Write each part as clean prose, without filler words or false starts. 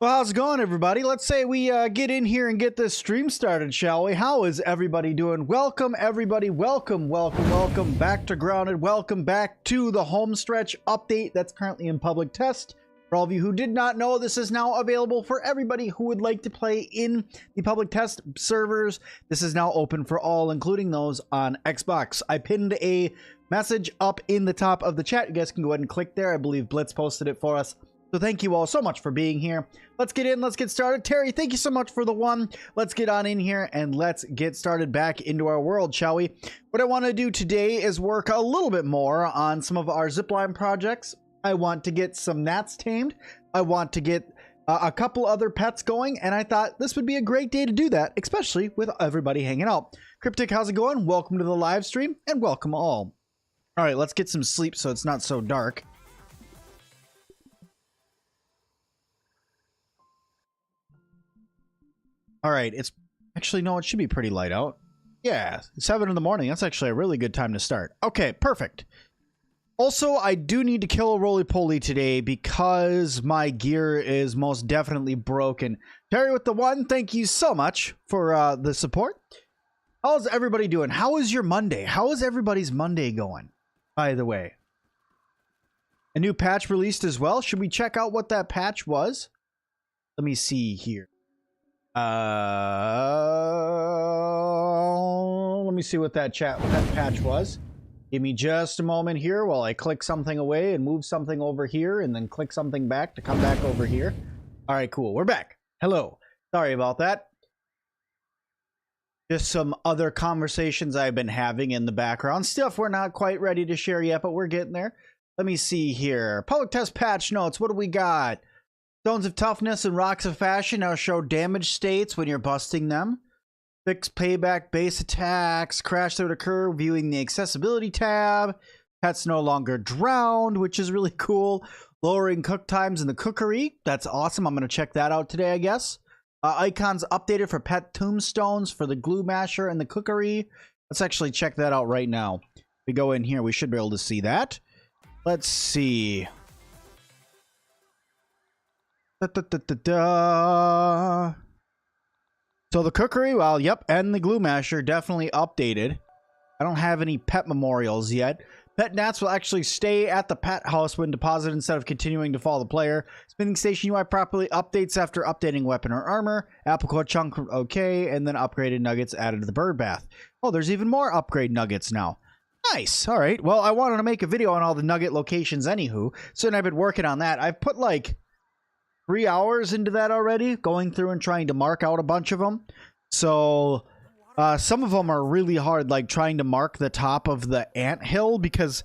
Well, how's it going, everybody? Let's say we get in here and get this stream started, shall we? How is everybody doing? Welcome, everybody. Welcome back to Grounded. Welcome back to the Homestretch update that's currently in public test. For all of you who did not know, this is now available for everybody who would like to play in the public test servers. This is now open for all, including those on Xbox. I pinned a message up in the top of the chat. You guys can go ahead and click there. I believe Blitz posted it for us. So thank you all so much for being here. Let's get in. Let's get started. Terry, thank you so much for the one. Let's get on in here and let's get started back into our world, shall we? What I want to do today is work a little bit more on some of our zipline projects. I want to get some gnats tamed. I want to get a couple other pets going, and I thought this would be a great day to do that, especially with everybody hanging out. Cryptic, how's it going? Welcome to the live stream, and welcome all. All right, let's get some sleep so it's not so dark. All right, it's actually, no, it should be pretty light out. Yeah, 7 in the morning. That's actually a really good time to start. Okay, perfect. Also, I do need to kill a roly-poly today because my gear is most definitely broken. Terry with the one, thank you so much for the support. How's everybody doing? How is your Monday? How is everybody's Monday going, by the way? A new patch released as well. Should we check out what that patch was? Let me see here. Let me see what that patch was. Give me just a moment here while I click something away and move something over here and then click something back to come back over here. All right, cool. We're back. Hello. Sorry about that. Just some other conversations I've been having in the background. Stuff we're not quite ready to share yet, but we're getting there. Let me see here. Public test patch notes. What do we got? Stones of Toughness and Rocks of Fashion now show damage states when you're busting them. Fix payback base attacks. Crash that would occur viewing the accessibility tab. Pets no longer drowned, which is really cool. Lowering cook times in the cookery. That's awesome. I'm going to check that out today, I guess. Icons updated for pet tombstones for the glue masher and the cookery. Let's actually check that out right now. If we go in here, we should be able to see that. Let's see. So the cookery, well, yep, and the glue masher definitely updated. I don't have any pet memorials yet. Pet gnats will actually stay at the pet house when deposited instead of continuing to follow the player. Spinning station UI properly updates after updating weapon or armor. Apple core chunk, okay, and then upgraded nuggets added to the bird bath. Oh, there's even more upgrade nuggets now. Nice. All right. Well, I wanted to make a video on all the nugget locations anywho, so I've been working on that. I've put like 3 hours into that already, going through and trying to mark out a bunch of them. So some of them are really hard, like trying to mark the top of the anthill, because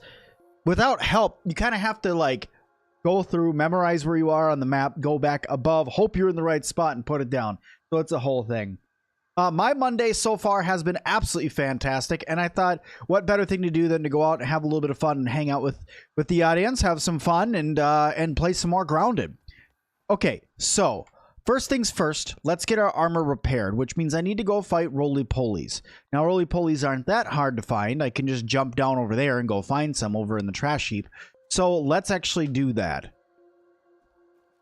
without help, you kind of have to like go through, memorize where you are on the map, go back above, hope you're in the right spot and put it down. So it's a whole thing. My Monday so far has been absolutely fantastic, and I thought what better thing to do than to go out and have a little bit of fun and hang out with the audience, have some fun, and play some more Grounded. Okay, so first things first, let's get our armor repaired, which means I need to go fight roly-polies. Now, roly-polies aren't that hard to find. I can just jump down over there and go find some over in the trash heap. So let's actually do that,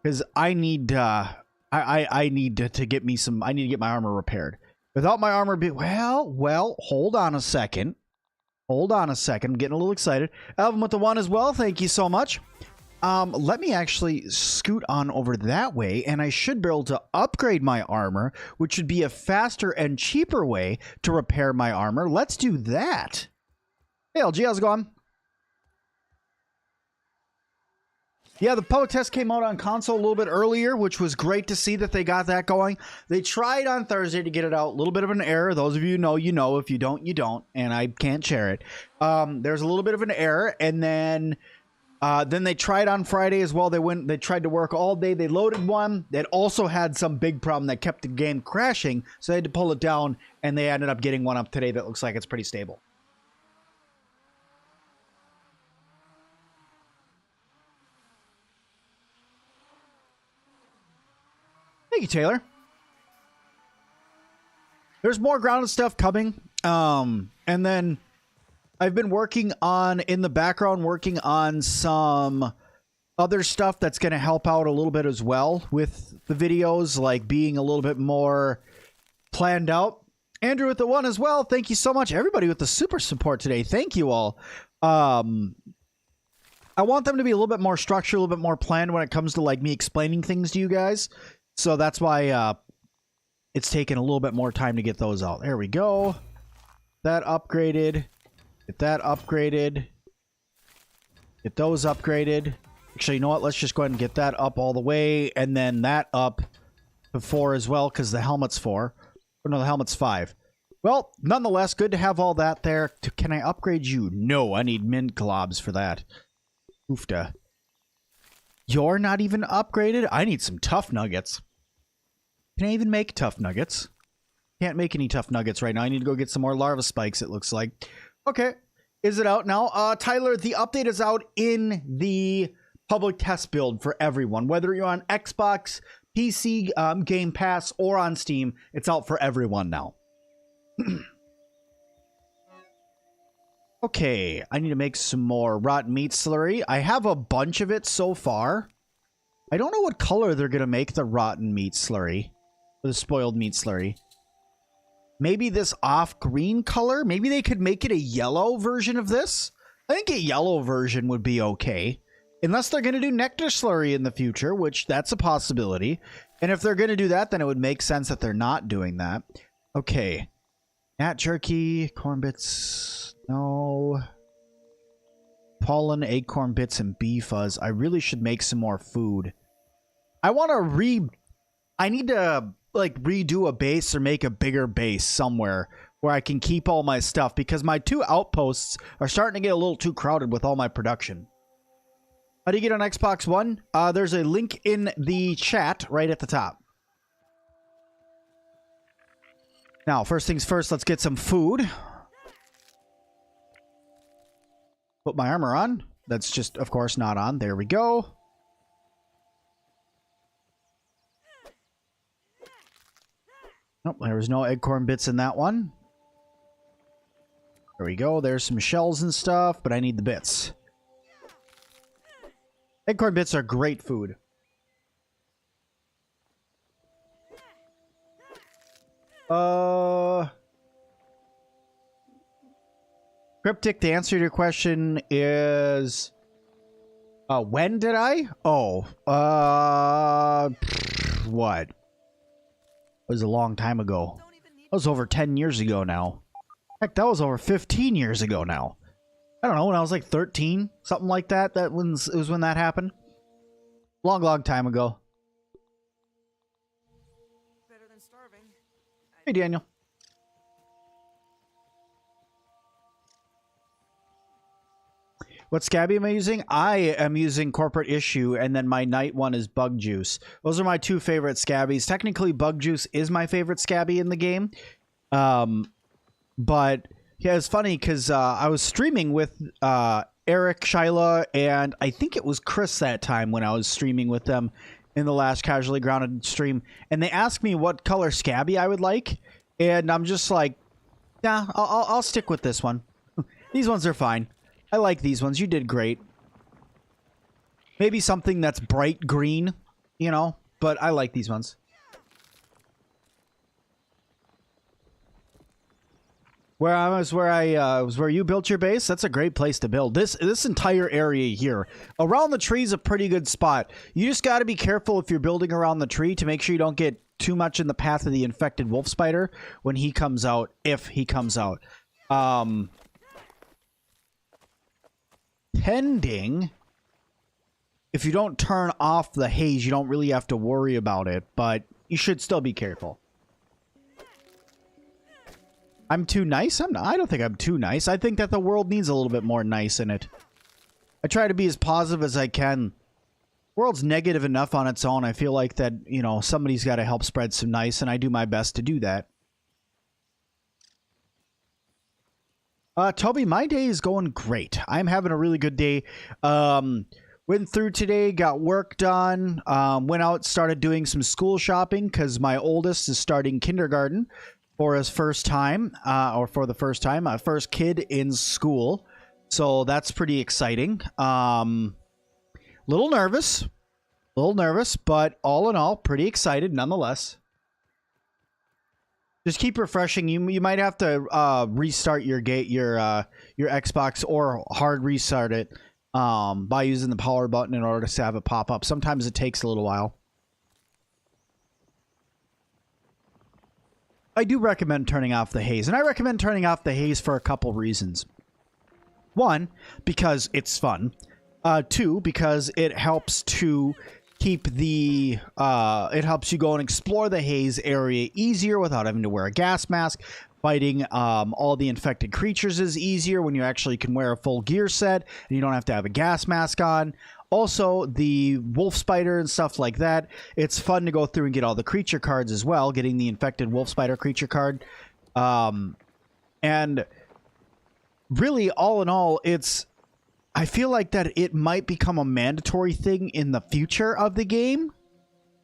because I need I need to get me some. I need to get my armor repaired. Without my armor, well, hold on a second. Hold on a second. I'm getting a little excited. Alvin with the one as well. Thank you so much. Let me actually scoot on over that way, and I should be able to upgrade my armor, which would be a faster and cheaper way to repair my armor. Let's do that. Hey, LG, how's it going? Yeah, the public test came out on console a little bit earlier, which was great to see that they got that going. They tried on Thursday to get it out. A little bit of an error. Those of you know, you know. If you don't, you don't, and I can't share it. There's a little bit of an error, and then they tried on Friday as well. They tried to work all day. They loaded one that also had some big problem that kept the game crashing. So they had to pull it down, and they ended up getting one up today that looks like it's pretty stable. Thank you, Taylor. There's more Grounded stuff coming. And then I've been working on, in the background, working on some other stuff that's going to help out a little bit as well with the videos, like being a little bit more planned out. Andrew with the 1 as well. Thank you so much. Everybody with the super support today. Thank you all. I want them to be a little bit more structured, a little bit more planned when it comes to like me explaining things to you guys. So that's why it's taken a little bit more time to get those out. There we go. That upgraded. Get that upgraded. Get those upgraded. Actually, you know what? Let's just go ahead and get that up all the way. And then that up to 4 as well, because the helmet's 4. Oh, no, the helmet's 5. Well, nonetheless, good to have all that there. Can I upgrade you? No, I need mint globs for that. Oofta. You're not even upgraded? I need some tough nuggets. Can I even make tough nuggets? Can't make any tough nuggets right now. I need to go get some more larva spikes, it looks like. Okay. Is it out now? Tyler, the update is out in the public test build for everyone. Whether you're on Xbox, PC, Game Pass, or on Steam, it's out for everyone now. Okay, I need to make some more rotten meat slurry. I have a bunch of it so far. I don't know what color they're going to make the rotten meat slurry. Or the spoiled meat slurry. Maybe this off-green color? Maybe they could make it a yellow version of this? I think a yellow version would be okay. Unless they're going to do nectar slurry in the future, which that's a possibility. And if they're going to do that, then it would make sense that they're not doing that. Okay. Gnat jerky, corn bits, no. Pollen, acorn bits, and bee fuzz. I really should make some more food. I want to I need to like redo a base or make a bigger base somewhere where I can keep all my stuff, because my 2 outposts are starting to get a little too crowded with all my production. How do you get on Xbox One? There's a link in the chat right at the top. Now, first things first, let's get some food. Put my armor on. That's just, of course, not on. There we go. Nope, there was no acorn bits in that one. There we go. There's some shells and stuff, but I need the bits. Acorn bits are great food. Cryptic, the answer to your question is... when did I? Oh, what? It was a long time ago. That was over 10 years ago now. Heck, that was over 15 years ago now. I don't know, when I was like 13, something like that. It was when that happened. Long time ago. Better than starving. Hey, Daniel. What scabby am I using? I am using Corporate Issue, and then my night one is Bug Juice. Those are my 2 favorite scabbies. Technically, Bug Juice is my favorite scabby in the game. But yeah, it's funny because I was streaming with Eric, Shyla, and I think it was Chris that time when I was streaming with them in the last Casually Grounded stream. And they asked me what color scabby I would like. And I'm just like, nah, I'll stick with this one. These ones are fine. I like these ones. You did great. Maybe something that's bright green, you know, but I like these ones. Where you built your base. That's a great place to build. This entire area here around the tree is a pretty good spot. You just got to be careful if you're building around the tree to make sure you don't get too much in the path of the infected wolf spider when he comes out, if he comes out. Pending, if you don't turn off the haze, you don't really have to worry about it, but you should still be careful. I'm too nice? I don't think I'm too nice. I think that the world needs a little bit more nice in it. I try to be as positive as I can. World's negative enough on its own. I feel like that, you know, somebody's got to help spread some nice, and I do my best to do that. Toby, my day is going great. I'm having a really good day. Went through today, got work done, went out, started doing some school shopping because my oldest is starting kindergarten for his first time, first kid in school. So that's pretty exciting. Little nervous. But all in all, pretty excited nonetheless. Just keep refreshing. You might have to restart your Xbox or hard restart it by using the power button in order to have it pop up. Sometimes it takes a little while. I do recommend turning off the haze, and I recommend turning off the haze for a couple reasons. One, because it's fun. Two, because it helps to keep the it helps you go and explore the haze area easier without having to wear a gas mask. Fighting all the infected creatures is easier when you actually can wear a full gear set and you don't have to have a gas mask on. Also, the wolf spider and stuff like that, it's fun to go through and get all the creature cards as well, getting the infected wolf spider creature card. And really, all in all, I feel like that it might become a mandatory thing in the future of the game.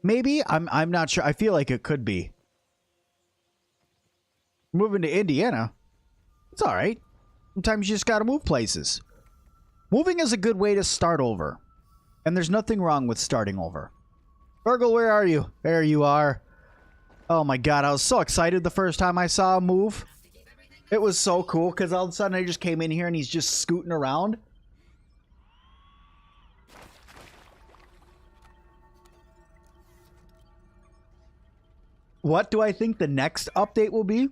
Maybe. I'm not sure. I feel like it could be. Moving to Indiana. It's all right. Sometimes you just got to move places. Moving is a good way to start over. And there's nothing wrong with starting over. Virgil, where are you? There you are. Oh my god, I was so excited the first time I saw him move. It was so cool because all of a sudden I just came in here and he's just scooting around. What do I think the next update will be?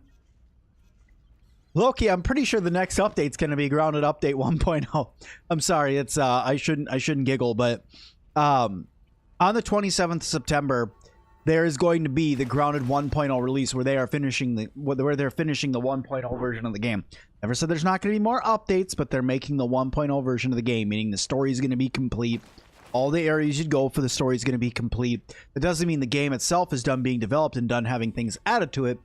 Loki, I'm pretty sure the next update's going to be Grounded Update 1.0. I'm sorry, it's I shouldn't giggle, but on the 27th of September, there is going to be the Grounded 1.0 release where they're finishing the 1.0 version of the game. Never said there's not going to be more updates, but they're making the 1.0 version of the game, meaning the story is going to be complete. All the areas you'd go for the story is going to be complete. That doesn't mean the game itself is done being developed and done having things added to it,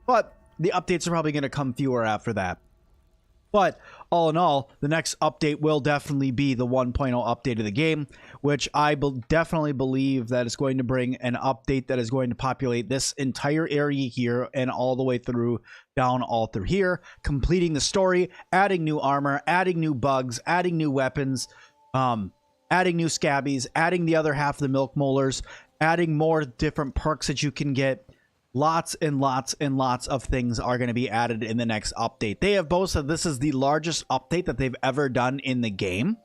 but the updates are probably going to come fewer after that. But all in all, the next update will definitely be the 1.0 update of the game, which I definitely believe that is going to bring an update that is going to populate this entire area here and all the way through, down all through here, completing the story, adding new armor, adding new bugs, adding new weapons, adding new scabbies, adding the other half of the milk molars, adding more different perks that you can get. Lots and lots and lots of things are going to be added in the next update. They have both said this is the largest update that they've ever done in the game.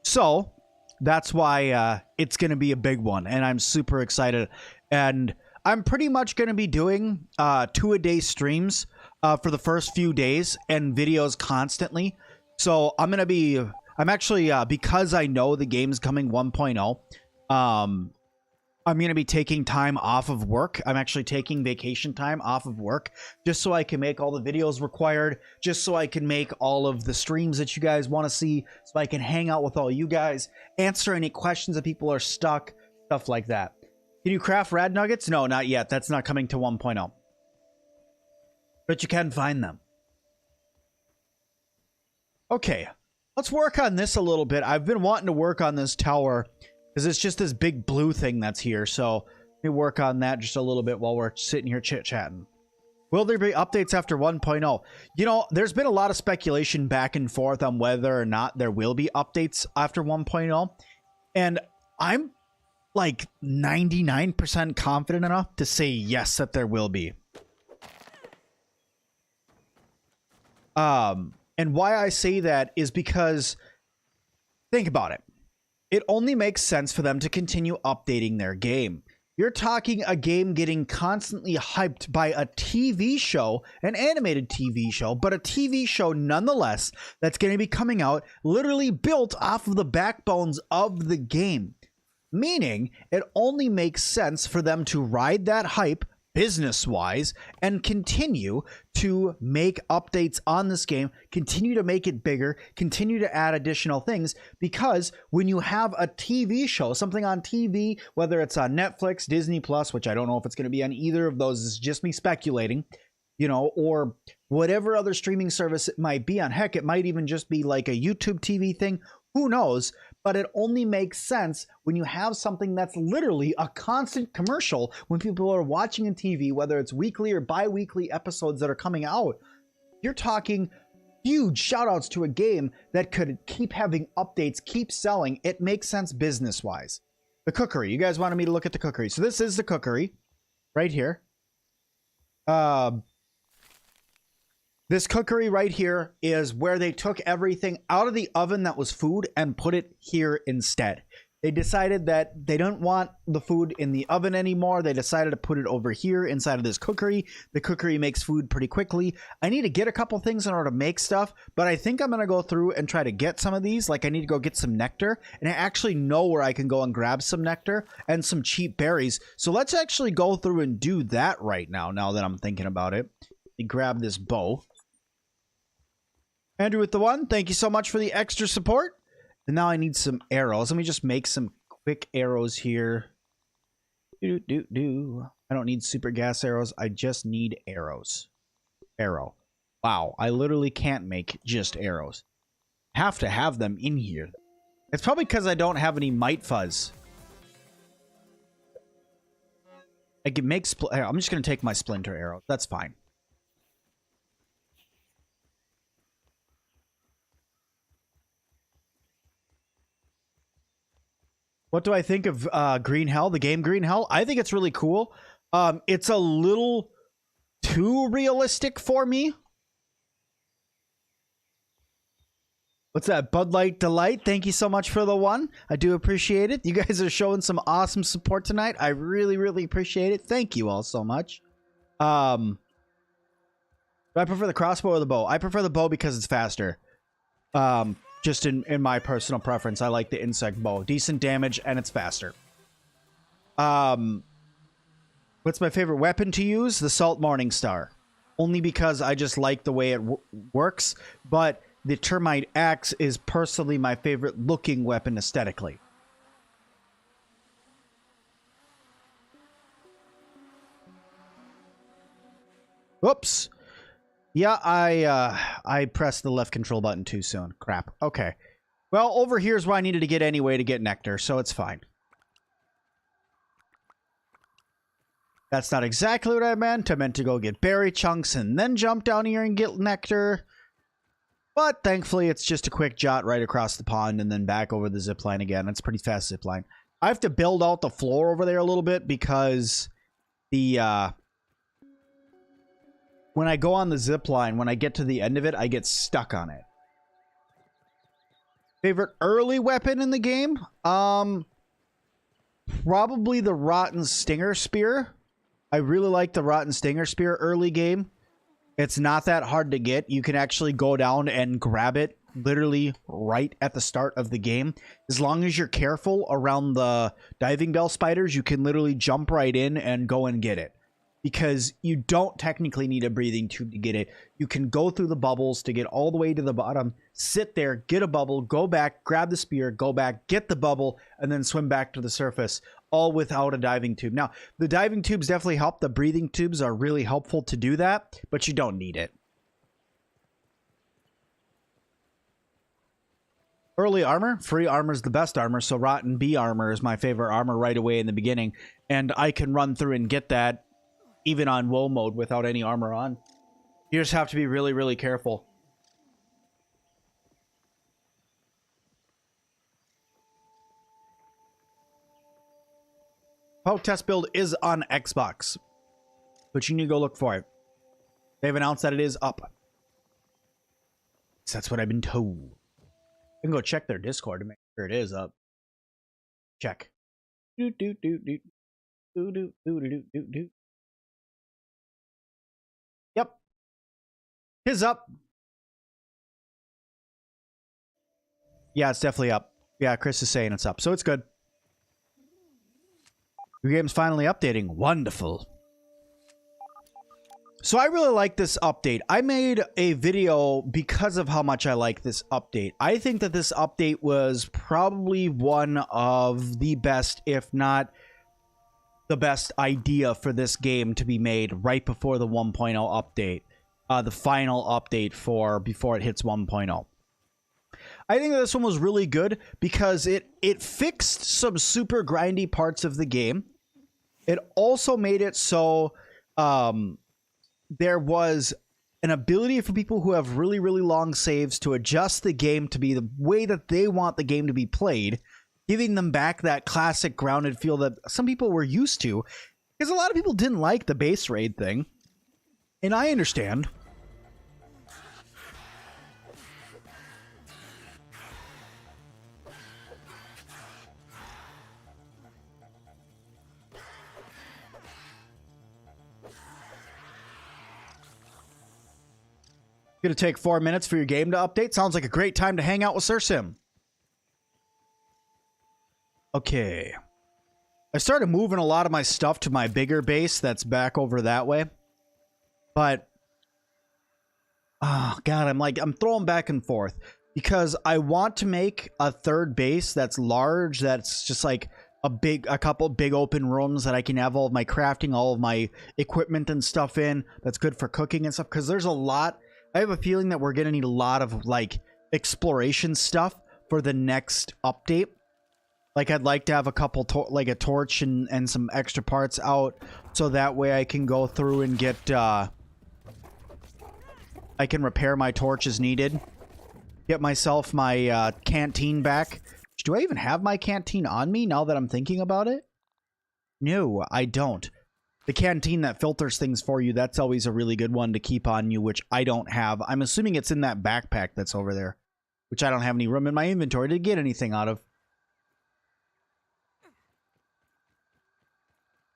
So that's why it's going to be a big one. And I'm super excited. And I'm pretty much going to be doing 2-a-day streams for the first few days and videos constantly. So I'm actually, because I know the game's coming 1.0, I'm going to be taking time off of work. I'm actually taking vacation time off of work just so I can make all the videos required, just so I can make all of the streams that you guys want to see, so I can hang out with all you guys, answer any questions that people are stuck, stuff like that. Can you craft rad nuggets? No, not yet. That's not coming to 1.0. But you can find them. Okay, let's work on this a little bit. I've been wanting to work on this tower because it's just this big blue thing that's here. So let me work on that just a little bit while we're sitting here chit-chatting. Will there be updates after 1.0? You know, there's been a lot of speculation back and forth on whether or not there will be updates after 1.0. And I'm like 99% confident enough to say yes, that there will be. And why I say that is because, think about it. It only makes sense for them to continue updating their game. You're talking a game getting constantly hyped by a TV show, an animated TV show, but a TV show nonetheless that's going to be coming out literally built off of the backbones of the game. Meaning, it only makes sense for them to ride that hype business-wise and continue to make updates on this game, continue to make it bigger, continue to add additional things, because when you have a TV show, something on TV, whether it's on Netflix, Disney Plus, which I don't know if it's going to be on either of those, it's just me speculating, you know, or whatever other streaming service it might be on. Heck, it might even just be like a YouTube TV thing. Who knows? But it only makes sense when you have something that's literally a constant commercial when people are watching on TV, whether it's weekly or bi-weekly episodes that are coming out. You're talking huge shout outs to a game that could keep having updates, keep selling. It makes sense business wise. The cookery. You guys wanted me to look at the cookery. So this is the cookery right here. This cookery right here is where they took everything out of the oven that was food and put it here instead. They decided that they don't want the food in the oven anymore. They decided to put it over here inside of this cookery. The cookery makes food pretty quickly. I need to get a couple things in order to make stuff, but I think I'm going to go through and try to get some of these. Like I need to go get some nectar, and I actually know where I can go and grab some nectar and some cheap berries. So let's actually go through and do that right now that I'm thinking about it. Let me grab this bow. Andrew with the 1, thank you so much for the extra support. And now I need some arrows. Let me just make some quick arrows here. I don't need super gas arrows. I just need arrows. Arrow. Wow, I literally can't make just arrows. I have to have them in here. It's probably because I don't have any mite fuzz. I can make I'm just going to take my splinter arrow. That's fine. What do I think of Green Hell, the game Green Hell? I think it's really cool. It's a little too realistic for me. What's that? Bud Light Delight. Thank you so much for the 1. I do appreciate it. You guys are showing some awesome support tonight. I really, really appreciate it. Thank you all so much. Do I prefer the crossbow or the bow? I prefer the bow because it's faster. Just in my personal preference, I like the insect bow. Decent damage, and it's faster. What's my favorite weapon to use? The Salt Morningstar. Only because I just like the way it works, but the Termite Axe is personally my favorite looking weapon aesthetically. Whoops. Yeah, I pressed the left control button too soon. Crap. Okay. Well, over here's where I needed to get anyway to get nectar, so it's fine. That's not exactly what I meant. I meant to go get berry chunks and then jump down here and get nectar. But thankfully, it's just a quick jot right across the pond and then back over the zipline again. It's a pretty fast zipline. I have to build out the floor over there a little bit because the when I go on the zip line, when I get to the end of it, I get stuck on it. Favorite early weapon in the game? Probably the Rotten Stinger Spear. I really like the Rotten Stinger Spear early game. It's not that hard to get. You can actually go down and grab it literally right at the start of the game. As long as you're careful around the diving bell spiders, you can literally jump right in and go and get it. Because you don't technically need a breathing tube to get it. You can go through the bubbles to get all the way to the bottom, sit there, get a bubble, go back, grab the spear, go back, get the bubble, and then swim back to the surface, all without a diving tube. Now, the diving tubes definitely help. The breathing tubes are really helpful to do that, but you don't need it. Early armor, free armor is the best armor, so Rotten Bee armor is my favorite armor right away in the beginning, and I can run through and get that even on woe mode without any armor on. You just have to be really, really careful. Poke Test Build is on Xbox, but you need to go look for it. They've announced that it is up. So that's what I've been told. I can go check their Discord to make sure it is up. Check. Do do do do do do do do do do. Yep. Tis up. Yeah, it's definitely up. Yeah, Chris is saying it's up, so it's good. Your game's finally updating. Wonderful. So I really like this update. I made a video because of how much I like this update. I think that this update was probably one of the best, if not the best idea for this game to be made right before the 1.0 update. The final update for before it hits 1.0. I think that this one was really good because it fixed some super grindy parts of the game. It also made it so there was an ability for people who have really, really long saves to adjust the game to be the way that they want the game to be played, giving them back that classic grounded feel that some people were used to, because a lot of people didn't like the base raid thing, and I understand. Gonna take 4 minutes for your game to update. Sounds like a great time to hang out with Sir Sim. Okay. I started moving a lot of my stuff to my bigger base that's back over that way. But, oh god, I'm throwing back and forth. Because I want to make a third base that's large, that's just like a couple big open rooms that I can have all of my crafting, all of my equipment and stuff in. That's good for cooking and stuff. Because there's a lot... I have a feeling that we're going to need a lot of, like, exploration stuff for the next update. Like, I'd like to have a couple, like, a torch and some extra parts out, so that way I can go through and get, I can repair my torch as needed. Get myself my, canteen back. Do I even have my canteen on me now that I'm thinking about it? No, I don't. The canteen that filters things for you, that's always a really good one to keep on you, which I don't have. I'm assuming it's in that backpack that's over there, which I don't have any room in my inventory to get anything out of.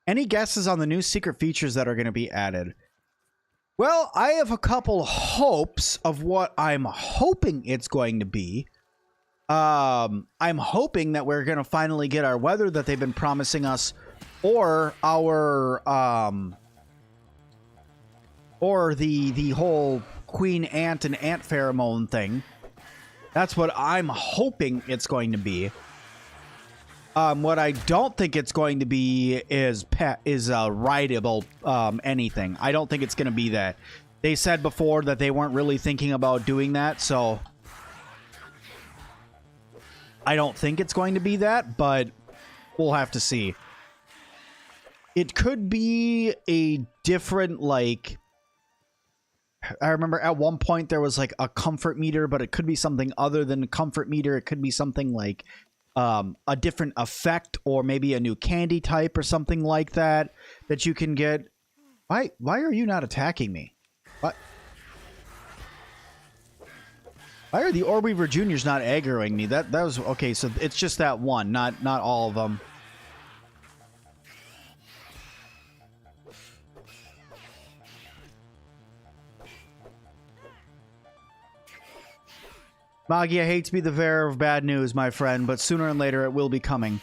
Any guesses on the new secret features that are going to be added? Well, I have a couple hopes of what I'm hoping it's going to be. I'm hoping that we're going to finally get our weather that they've been promising us, or our or the whole queen ant and ant pheromone thing. That's what I'm hoping it's going to be. What I don't think it's going to be is rideable anything. I don't think it's going to be that. They said before that they weren't really thinking about doing that, so I don't think it's going to be that, but we'll have to see. It could be a different, like... I remember at one point there was like a comfort meter, but it could be something other than a comfort meter. It could be something like a different effect, or maybe a new candy type or something like that that you can get. Why are you not attacking me? What? Why are the Orbeaver Juniors not aggroing me? That was okay. So it's just that one, not all of them. Maggie, I hate to be the bearer of bad news, my friend, but sooner and later it will be coming.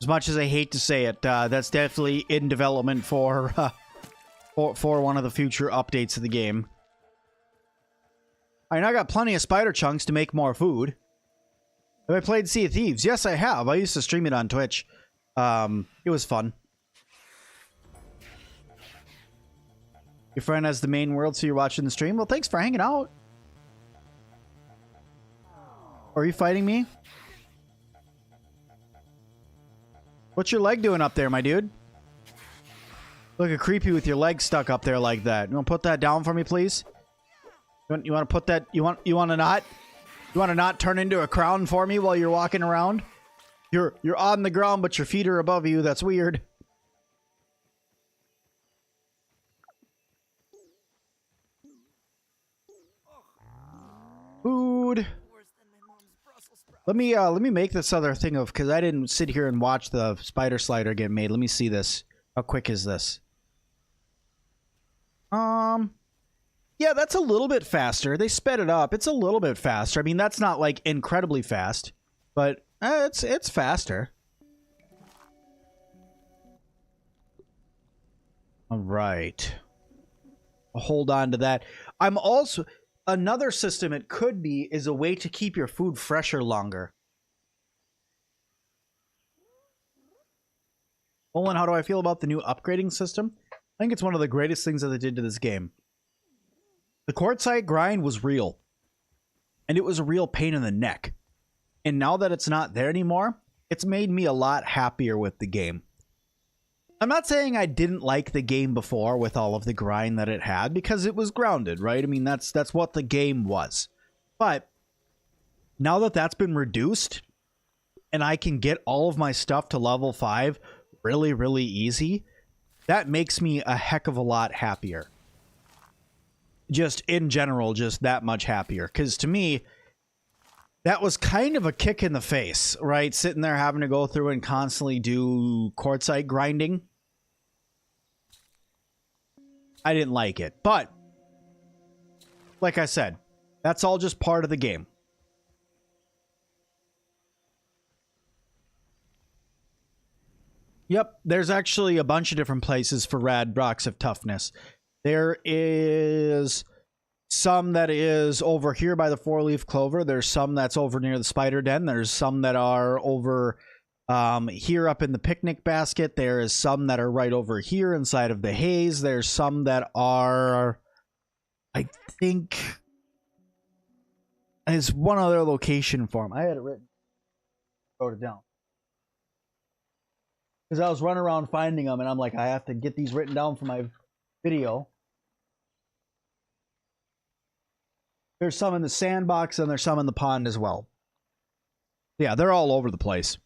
As much as I hate to say it, that's definitely in development for one of the future updates of the game. I got plenty of spider chunks to make more food. Have I played Sea of Thieves? Yes, I have. I used to stream it on Twitch. It was fun. Your friend has the main world, so you're watching the stream? Well, thanks for hanging out. Are you fighting me? What's your leg doing up there, my dude? Look creepy with your leg stuck up there like that. You want to put that down for me, please? You want to put that... You want to not? You want to not turn into a crown for me while you're walking around? You're on the ground, but your feet are above you. That's weird. Food. Let me make this other thing of, because I didn't sit here and watch the spider slider get made. Let me see this. How quick is this? Yeah, that's a little bit faster. They sped it up. It's a little bit faster. I mean, that's not like incredibly fast, but it's faster. All right. I'll hold on to that. I'm also... Another system it could be is a way to keep your food fresher longer. Olin, how do I feel about the new upgrading system? I think it's one of the greatest things that they did to this game. The quartzite grind was real. And it was a real pain in the neck. And now that it's not there anymore, it's made me a lot happier with the game. I'm not saying I didn't like the game before with all of the grind that it had, because it was grounded, right? I mean, that's what the game was. But now that that's been reduced and I can get all of my stuff to level 5 really, really easy, that makes me a heck of a lot happier. Just in general, just that much happier. Because to me, that was kind of a kick in the face, right? Sitting there having to go through and constantly do quartzite grinding. I didn't like it. But, like I said, that's all just part of the game. Yep, there's actually a bunch of different places for rad rocks of toughness. There is some that is over here by the 4-leaf clover. There's some that's over near the spider den. There's some that are over here up in the picnic basket. There is some that are right over here inside of the haze. There's some that are, I think, there's one other location for them. I had it written. Wrote it down. Because I was running around finding them, and I'm like, I have to get these written down for my video. There's some in the sandbox, and there's some in the pond as well. Yeah, they're all over the place.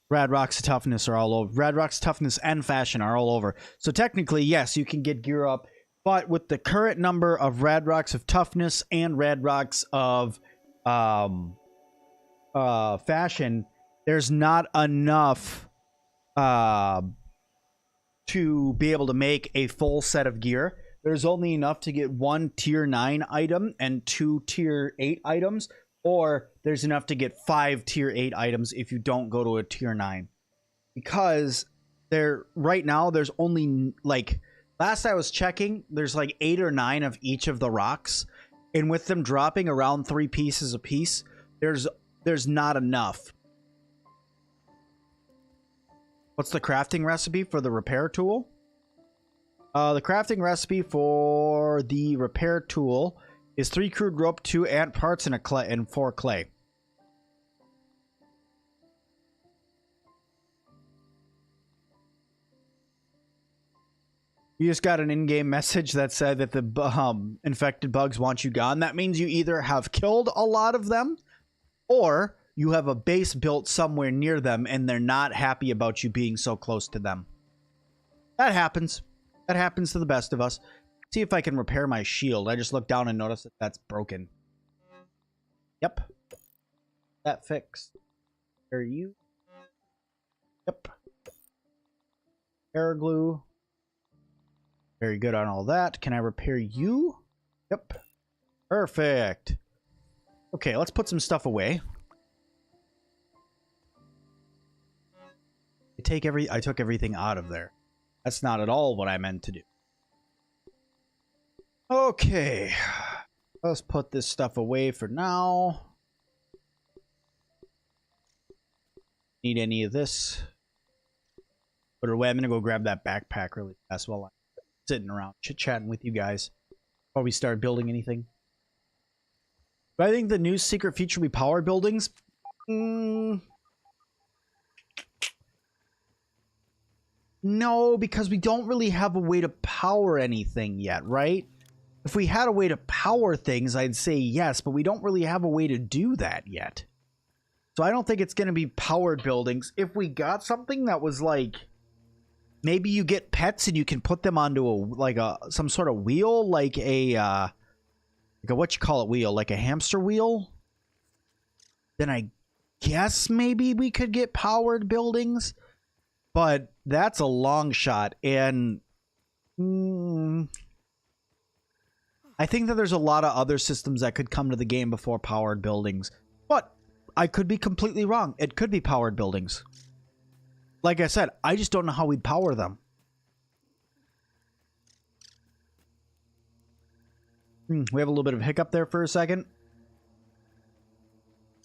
Rad Rocks of Toughness are all over. Rad Rocks of Toughness and Fashion are all over. So technically, yes, you can get gear up, but with the current number of Rad Rocks of Toughness and Rad Rocks of Fashion, there's not enough to be able to make a full set of gear. There's only enough to get 1 tier 9 item and 2 tier 8 items, or there's enough to get 5 tier 8 items if you don't go to a tier 9. Because right now there's only, like, last I was checking, there's like 8 or 9 of each of the rocks, and with them dropping around 3 pieces a piece, there's not enough. What's the crafting recipe for the repair tool? The crafting recipe for the repair tool is 3 crude rope, 2 ant parts, and 4 clay. You just got an in-game message that said that the infected bugs want you gone. That means you either have killed a lot of them, or you have a base built somewhere near them and they're not happy about you being so close to them. That happens. That happens to the best of us. See if I can repair my shield. I just looked down and noticed that that's broken. Yep. That fixed. Are you? Yep. Air glue. Very good on all that. Can I repair you? Yep. Perfect. Okay, let's put some stuff away. I took everything out of there. That's not at all what I meant to do. Okay. Let's put this stuff away for now. Need any of this? Put it away. I'm going to go grab that backpack really fast while I'm sitting around chit-chatting with you guys before we start building anything. But I think the new secret feature will be power buildings. No, because we don't really have a way to power anything yet, right? If we had a way to power things, I'd say yes, but we don't really have a way to do that yet. So I don't think it's going to be powered buildings. If we got something that was like, maybe you get pets and you can put them onto some sort of wheel, like a what you call it wheel, like a hamster wheel, then I guess maybe we could get powered buildings. But that's a long shot, and I think that there's a lot of other systems that could come to the game before powered buildings. But I could be completely wrong. It could be powered buildings. Like I said, I just don't know how we'd power them. We have a little bit of hiccup there for a second.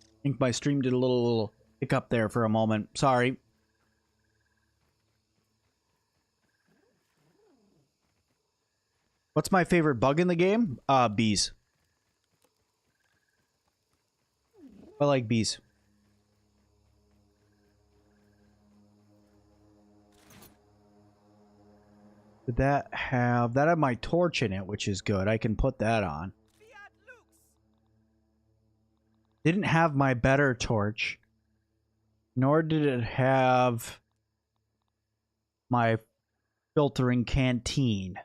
I think my stream did a little hiccup there for a moment. Sorry. What's my favorite bug in the game? Bees. I like bees. Did that have my torch in it, which is good. I can put that on. Didn't have my better torch. Nor did it have my filtering canteen.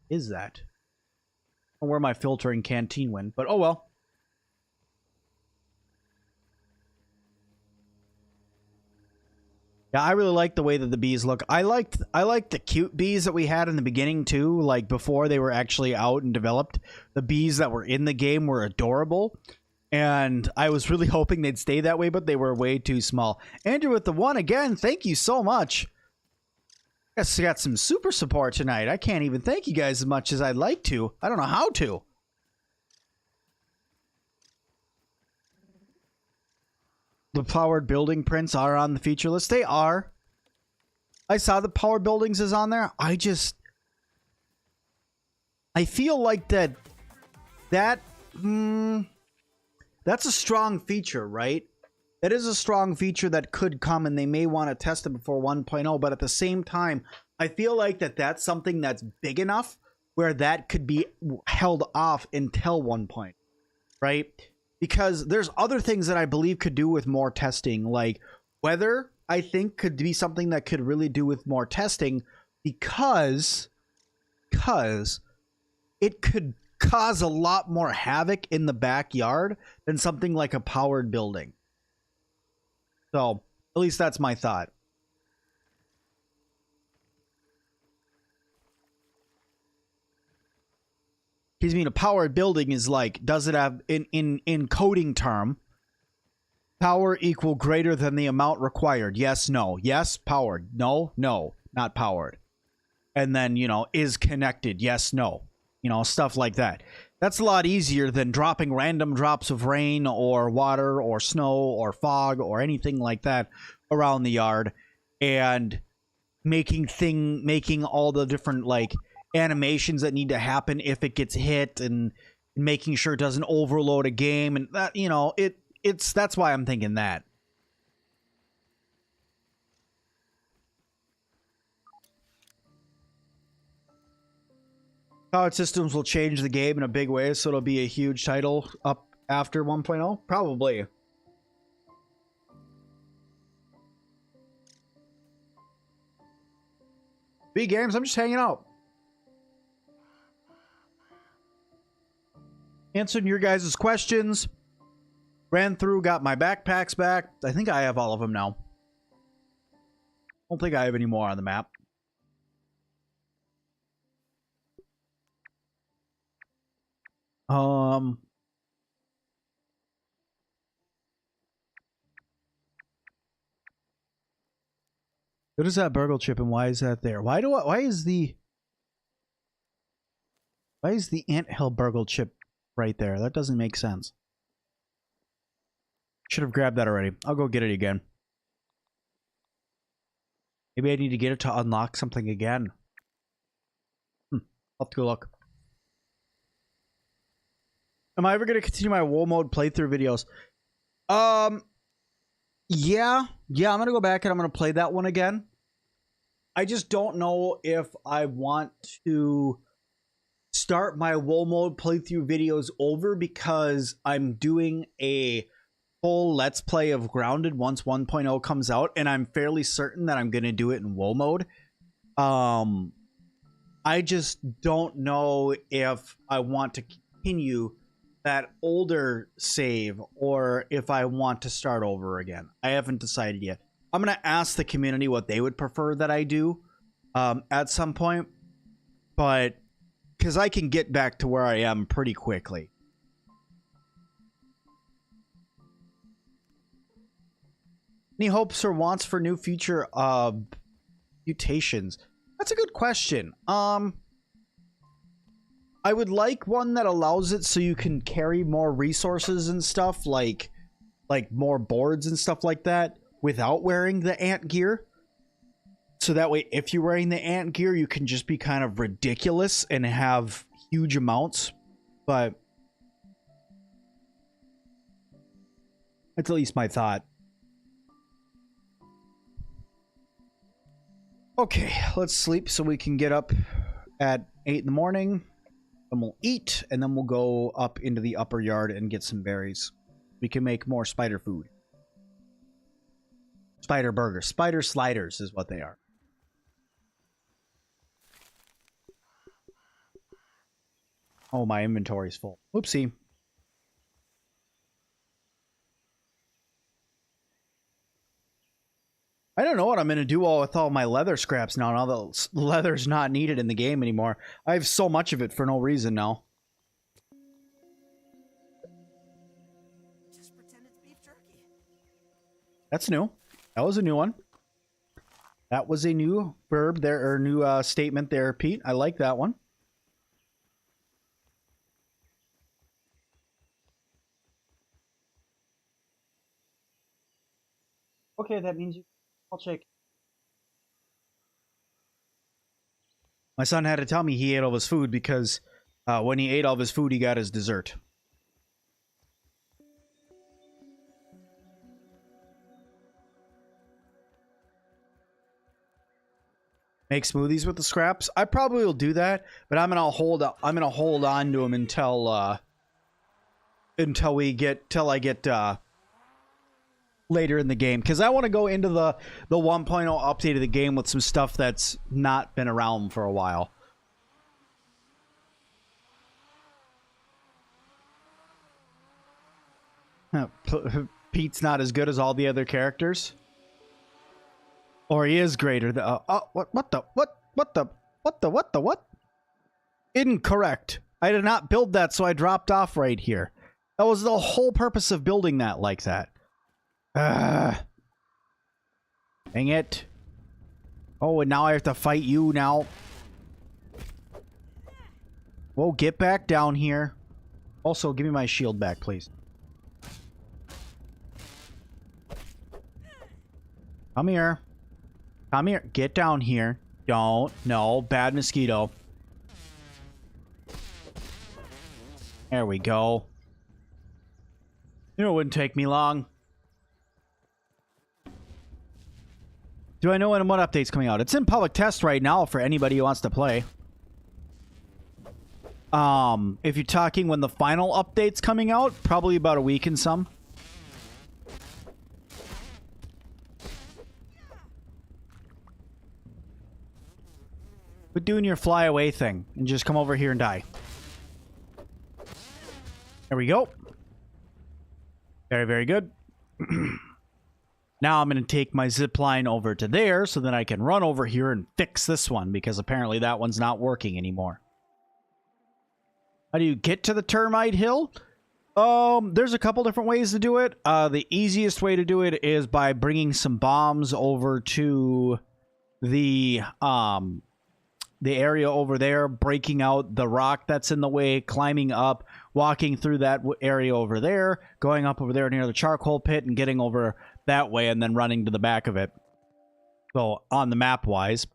Is that? I don't know where my filtering canteen went, but oh well. Yeah, I really like the way that the bees look. I liked the cute bees that we had in the beginning too, like before they were actually out and developed. The bees that were in the game were adorable, and I was really hoping they'd stay that way, but they were way too small. Andrew with the 1 again, thank you so much. Guess I got some super support tonight. I can't even thank you guys as much as I'd like to. I don't know how to. The powered building prints are on the feature list. They are. I saw the powered buildings is on there. I feel like that's a strong feature, right? That is a strong feature that could come, and they may want to test it before 1.0, but at the same time, I feel like that's something that's big enough where that could be held off until 1.0, right? Because there's other things that I believe could do with more testing, like weather, I think could be something that could really do with more testing because it could cause a lot more havoc in the backyard than something like a powered building. So, at least that's my thought. Because I mean, a powered building is like, does it have in coding term, power equal greater than the amount required? Yes, no. Yes, powered. No, no, not powered. And then, you know, is connected? Yes, no. You know, stuff like that. That's a lot easier than dropping random drops of rain or water or snow or fog or anything like that around the yard, and making all the different like animations that need to happen if it gets hit, and making sure it doesn't overload a game, and that, you know, that's why I'm thinking that. Powered systems will change the game in a big way, so it'll be a huge title up after 1.0? Probably. B games, I'm just hanging out. Answering your guys' questions. Ran through, got my backpacks back. I think I have all of them now. Don't think I have any more on the map. What is that burgle chip, and why is that there? Why is the anthill burgle chip right there? That doesn't make sense. Should have grabbed that already. I'll go get it again. Maybe I need to get it to unlock something again. I'll have to go look. Am I ever going to continue my WoW mode playthrough videos? Yeah, I'm going to go back and I'm going to play that one again. I just don't know if I want to start my WoW mode playthrough videos over, because I'm doing a full Let's Play of Grounded once 1.0 comes out, and I'm fairly certain that I'm going to do it in WoW mode. I just don't know if I want to continue that older save or if I want to start over again. I haven't decided yet. I'm going to ask the community what they would prefer that I do at some point, but because I can get back to where I am pretty quickly. Any hopes or wants for new future mutations? That's a good question. I would like one that allows it so you can carry more resources and stuff, like more boards and stuff like that, without wearing the ant gear. So that way, if you're wearing the ant gear, you can just be kind of ridiculous and have huge amounts. But that's at least my thought. Okay, let's sleep so we can get up at 8 in the morning. Then we'll eat, and then we'll go up into the upper yard and get some berries. We can make more spider food. Spider burgers. Spider sliders is what they are. Oh, my inventory's full. Oopsie. I don't know what I'm going to do with all my leather scraps now. Now that leather's not needed in the game anymore. I have so much of it for no reason now. Just pretend it's beef jerky. That's new. That was a new one. That was a new verb there, or new statement there, Pete. I like that one. Okay, that means I'll check. My son had to tell me he ate all his food because when he ate all of his food, he got his dessert. Make smoothies with the scraps. I probably will do that, but I'm gonna hold on to them until I get later in the game, because I want to go into the 1.0 update of the game with some stuff that's not been around for a while. Pete's not as good as all the other characters, or he is greater than. What? Incorrect. I did not build that, so I dropped off right here. That was the whole purpose of building that like that. Dang it. Oh, and now I have to fight you now. Whoa, get back down here. Also, give me my shield back, please. Come here. Come here. Get down here. Don't. No, bad mosquito. There we go. You know, it wouldn't take me long. Do I know when what update's coming out? It's in public test right now for anybody who wants to play. If you're talking when the final update's coming out, probably about a week and some. Quit doing your fly away thing and just come over here and die. There we go. Very, very good. Now I'm going to take my zip line over to there so that I can run over here and fix this one, because apparently that one's not working anymore. How do you get to the termite hill? There's a couple different ways to do it. The easiest way to do it is by bringing some bombs over to the area over there, breaking out the rock that's in the way, climbing up, walking through that area over there, going up over there near the charcoal pit and getting over that way, and then running to the back of it. So on the map wise,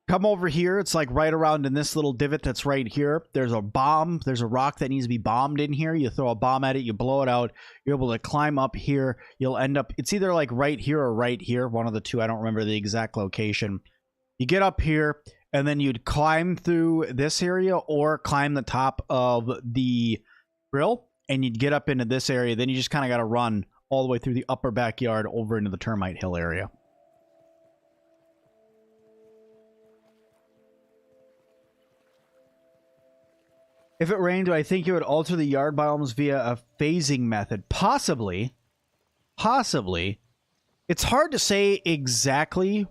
come over here. It's like right around in this little divot that's right here. There's a bomb. There's a rock that needs to be bombed in here. You throw a bomb at it, you blow it out. You're able to climb up here. You'll end up, it's either like right here or right here, one of the two. I don't remember the exact location. You get up here, and then you'd climb through this area or climb the top of the grill, and you'd get up into this area. Then you just kind of got to run all the way through the upper backyard over into the termite hill area. If it rained, do I think it would alter the yard biomes via a phasing method? Possibly. Possibly. It's hard to say exactly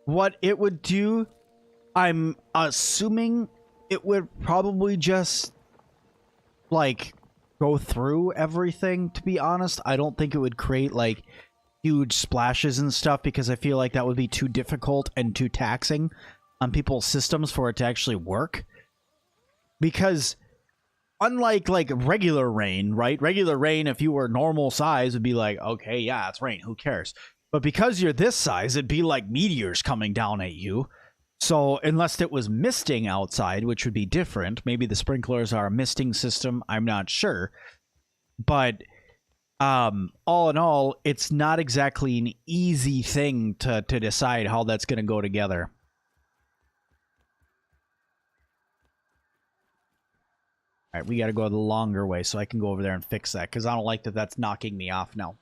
what it would do. I'm assuming it would probably just, like, go through everything, to be honest. I don't think it would create, like, huge splashes and stuff, because I feel like that would be too difficult and too taxing on people's systems for it to actually work. Because unlike, like, regular rain, right? Regular rain, if you were normal size, would be like, okay, yeah, it's rain, who cares? But because you're this size, it'd be like meteors coming down at you. So unless it was misting outside, which would be different, maybe the sprinklers are a misting system, I'm not sure. But All in all, it's not exactly an easy thing to decide how that's going to go together. All right, we got to go the longer way so I can go over there and fix that, because I don't like that that's knocking me off now.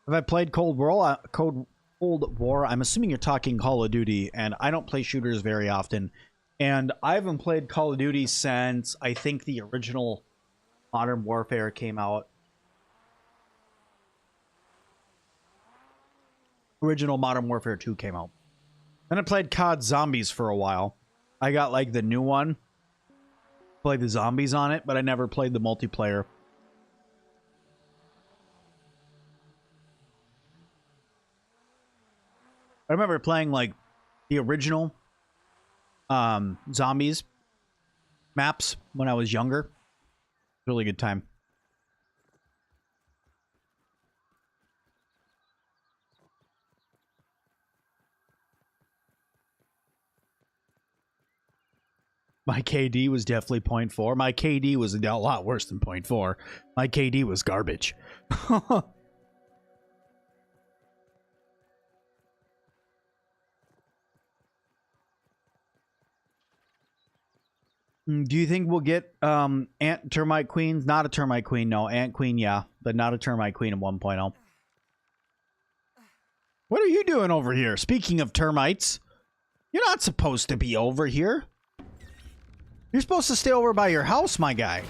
Have I played Cold War? Cold War? I'm assuming you're talking Call of Duty, and I don't play shooters very often. And I haven't played Call of Duty since, I think, the original Modern Warfare came out. Original Modern Warfare 2 came out. Then I played COD Zombies for a while. I got, like, the new one. Played the zombies on it, but I never played the multiplayer. I remember playing, like, the original zombies maps when I was younger. Really good time. My KD was definitely 0.4. My KD was a lot worse than 0.4. My KD was garbage. Do you think we'll get ant termite queens? Not a termite queen, no. Ant queen, yeah. But not a termite queen in 1.0. What are you doing over here? Speaking of termites, you're not supposed to be over here. You're supposed to stay over by your house, my guy.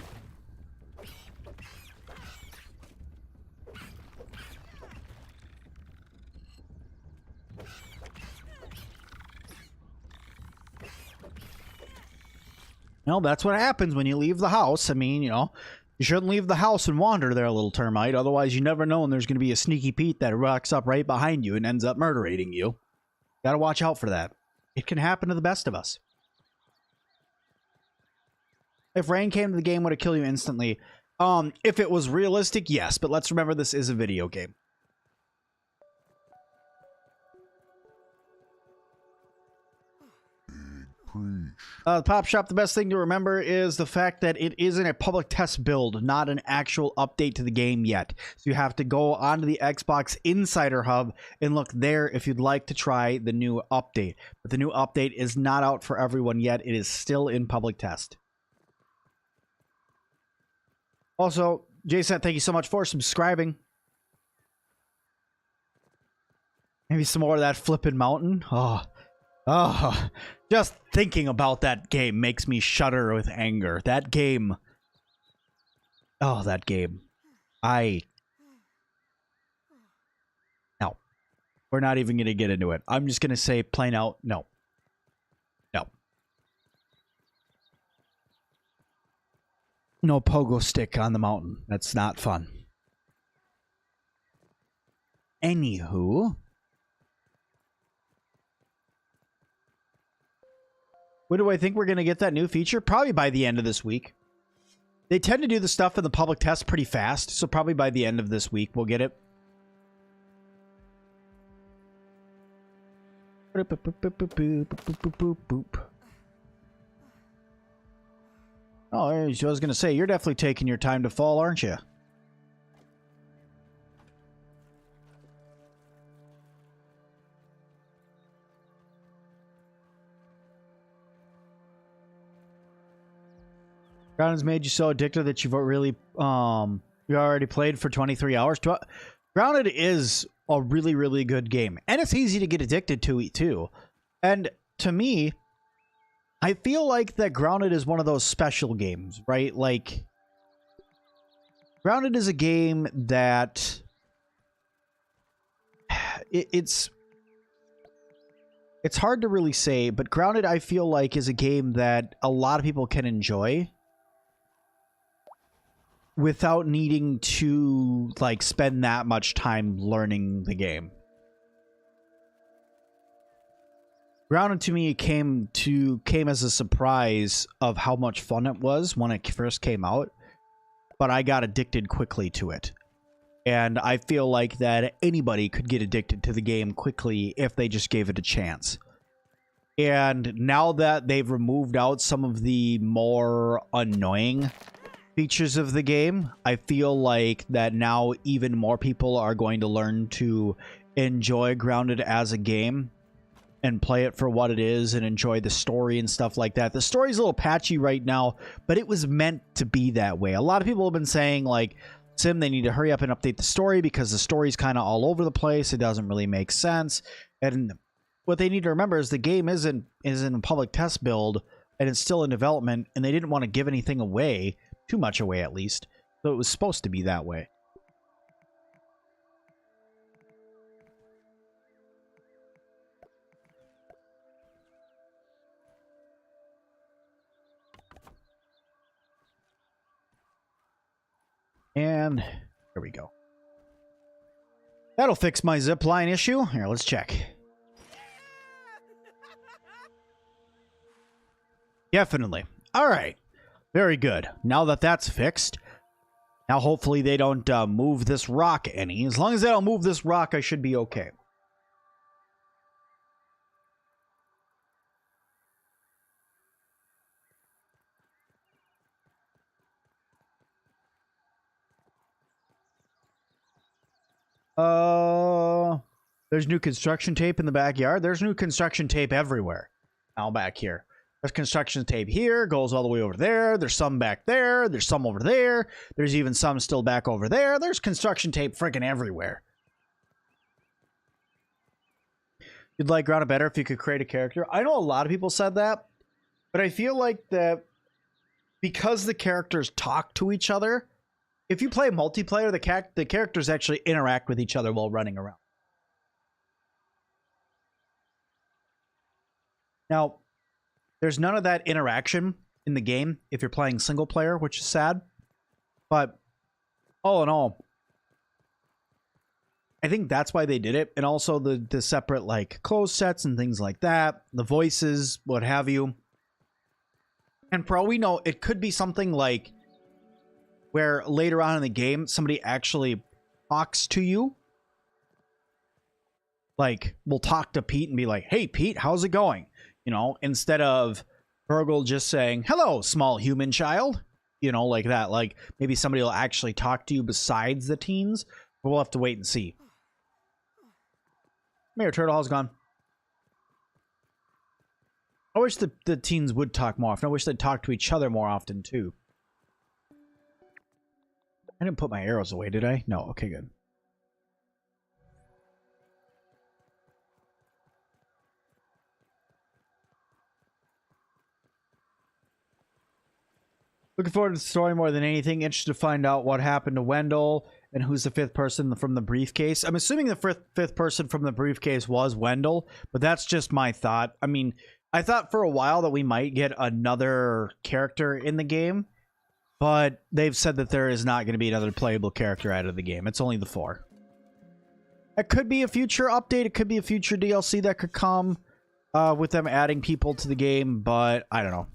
Well, that's what happens when you leave the house. I mean, you know, you shouldn't leave the house and wander there, little termite. Otherwise, you never know when there's going to be a sneaky Pete that rocks up right behind you and ends up murdering you. Gotta watch out for that. It can happen to the best of us. If rain came to the game, would it kill you instantly? If it was realistic, yes. But let's remember this is a video game. The Pop Shop, the best thing to remember is the fact that it isn't a public test build, not an actual update to the game yet. So you have to go onto the Xbox Insider Hub and look there if you'd like to try the new update. But the new update is not out for everyone yet. It is still in public test. Also, Jason, thank you so much for subscribing. Maybe some more of that flippin' mountain. Oh, just thinking about that game makes me shudder with anger. That game. Oh, that game. No. We're not even going to get into it. I'm just going to say plain out, no. No. No pogo stick on the mountain. That's not fun. Anywho. When do I think we're going to get that new feature? Probably by the end of this week. They tend to do the stuff in the public test pretty fast, so probably by the end of this week we'll get it. Oh, I was going to say, you're definitely taking your time to fall, aren't you? Grounded's made you so addicted that you've really, you already played for 23 hours. Grounded is a really, really good game. And it's easy to get addicted to it, too. And to me, I feel like that Grounded is one of those special games, right? Like, Grounded is a game that it's hard to really say, but Grounded, I feel like, is a game that a lot of people can enjoy without needing to, like, spend that much time learning the game. Grounded to me came as a surprise of how much fun it was when it first came out, but I got addicted quickly to it. And I feel like that anybody could get addicted to the game quickly if they just gave it a chance. And now that they've removed out some of the more annoying features of the game. I feel like that now even more people are going to learn to enjoy Grounded as a game and play it for what it is and enjoy the story and stuff like that. The story's a little patchy right now, but it was meant to be that way. A lot of people have been saying, like, Sim, they need to hurry up and update the story because the story's kind of all over the place. It doesn't really make sense. And what they need to remember is the game isn't a public test build, and it's still in development, and they didn't want to give anything away, too much away at least. So it was supposed to be that way. And there we go. That'll fix my zipline issue. Here, let's check. Definitely. All right. Very good. Now that that's fixed, now hopefully they don't move this rock any. As long as they don't move this rock, I should be okay. There's new construction tape in the backyard. There's new construction tape everywhere. Now back here. There's construction tape here, goes all the way over there. There's some back there. There's some over there. There's even some still back over there. There's construction tape freaking everywhere. You'd like Grounded better if you could create a character. I know a lot of people said that, but I feel like that because the characters talk to each other, if you play multiplayer, the characters actually interact with each other while running around. Now, there's none of that interaction in the game if you're playing single player, which is sad. But all in all, I think that's why they did it. And also the separate like clothes sets and things like that, the voices, what have you. And for all we know, it could be something like where later on in the game, somebody actually talks to you. Like, we'll talk to Pete and be like, hey, Pete, how's it going? You know, instead of Virgil just saying, hello, small human child. You know, like that. Like, maybe somebody will actually talk to you besides the teens. But we'll have to wait and see. Mayor Turtle, how's it gone? I wish the teens would talk more often. I wish they'd talk to each other more often, too. I didn't put my arrows away, did I? No. Okay, good. Looking forward to the story more than anything. Interested to find out what happened to Wendell and who's the fifth person from the briefcase. I'm assuming the fifth person from the briefcase was Wendell, but that's just my thought. I mean, I thought for a while that we might get another character in the game, but they've said that there is not going to be another playable character out of the game. It's only the 4. It could be a future update. It could be a future DLC that could come with them adding people to the game, but I don't know.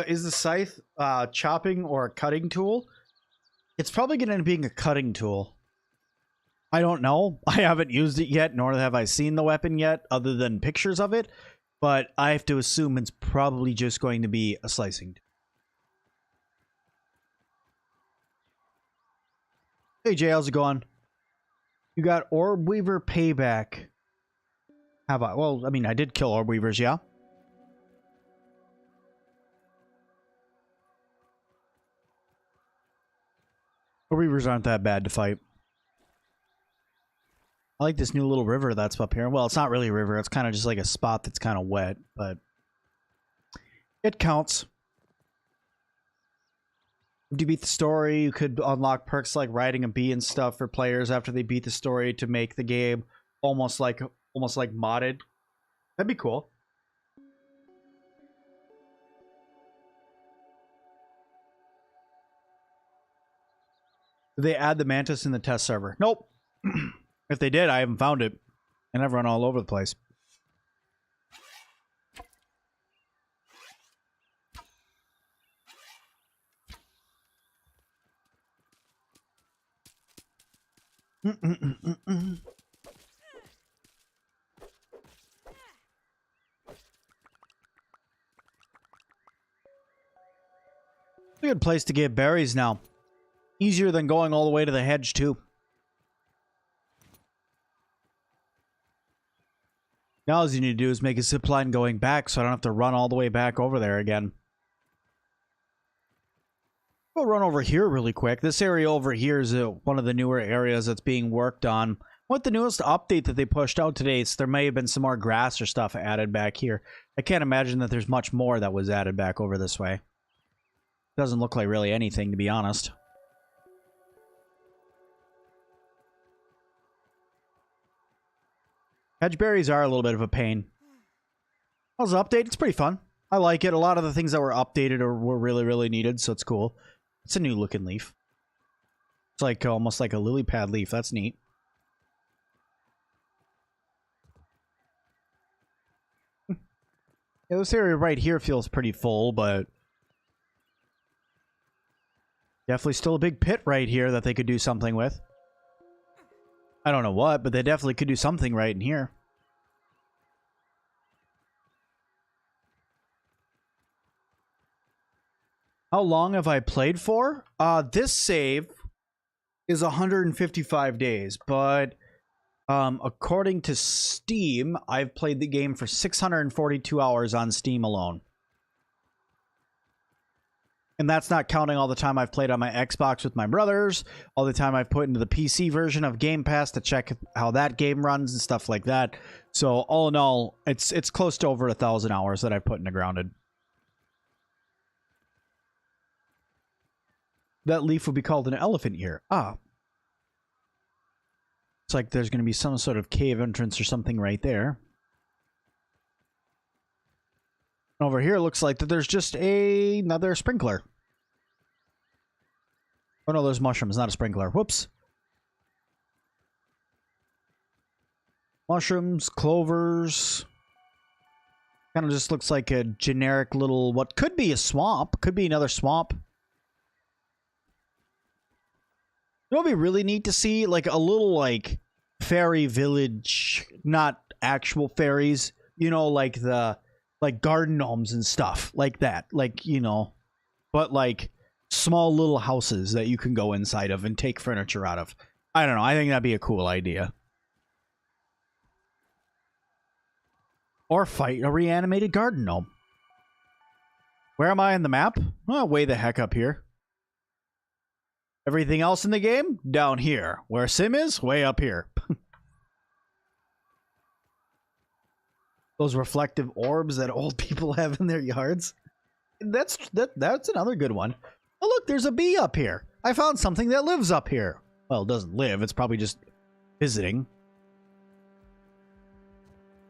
Is the scythe chopping or a cutting tool? It's probably going to end up being a cutting tool. I don't know. I haven't used it yet, nor have I seen the weapon yet, other than pictures of it. But I have to assume it's probably just going to be a slicing tool. Hey Jay, how's it going? You got Orb Weaver payback. Have I? Well, I mean, I did kill Orb Weavers, yeah. Orb Weavers aren't that bad to fight. I like this new little river that's up here. Well, it's not really a river. It's kind of just like a spot that's kind of wet, but it counts. If you beat the story, you could unlock perks like riding a bee and stuff for players after they beat the story to make the game almost like modded. That'd be cool. Did they add the mantis in the test server? Nope. If they did, I haven't found it. And I've run all over the place. A good place to get berries now. Easier than going all the way to the hedge, too. Now all you need to do is make a zipline going back so I don't have to run all the way back over there again. We'll run over here really quick. This area over here is one of the newer areas that's being worked on. What the newest update that they pushed out today, so there may have been some more grass or stuff added back here. I can't imagine that there's much more that was added back over this way. Doesn't look like really anything, to be honest. Hedgeberries are a little bit of a pain. How's the update? It's pretty fun. I like it. A lot of the things that were updated were really, really needed, so it's cool. It's a new looking leaf. It's like almost like a lily pad leaf. That's neat. Yeah, this area right here feels pretty full, but definitely still a big pit right here that they could do something with. I don't know what, but they definitely could do something right in here. How long have I played for? This save is 155 days, but according to Steam, I've played the game for 642 hours on Steam alone. And that's not counting all the time I've played on my Xbox with my brothers, all the time I've put into the PC version of Game Pass to check how that game runs and stuff like that. So all in all, it's close to over 1,000 hours that I've put into Grounded. That leaf would be called an elephant ear. Ah. It's like there's going to be some sort of cave entrance or something right there. Over here, it looks like that there's just another sprinkler. Oh no, there's mushrooms, not a sprinkler. Whoops. Mushrooms, clovers. Kind of just looks like a generic little, what could be a swamp. Could be another swamp. You know what would be really neat to see? Like a little, like, fairy village. Not actual fairies. You know, like the... like garden gnomes and stuff like that. Like, you know, but like small little houses that you can go inside of and take furniture out of. I don't know. I think that'd be a cool idea. Or fight a reanimated garden gnome. Where am I on the map? Oh, way the heck up here. Everything else in the game? Down here. Where Sim is? Way up here. Those reflective orbs that old people have in their yards. That's another good one. Oh, look, there's a bee up here. I found something that lives up here. Well, it doesn't live. It's probably just visiting.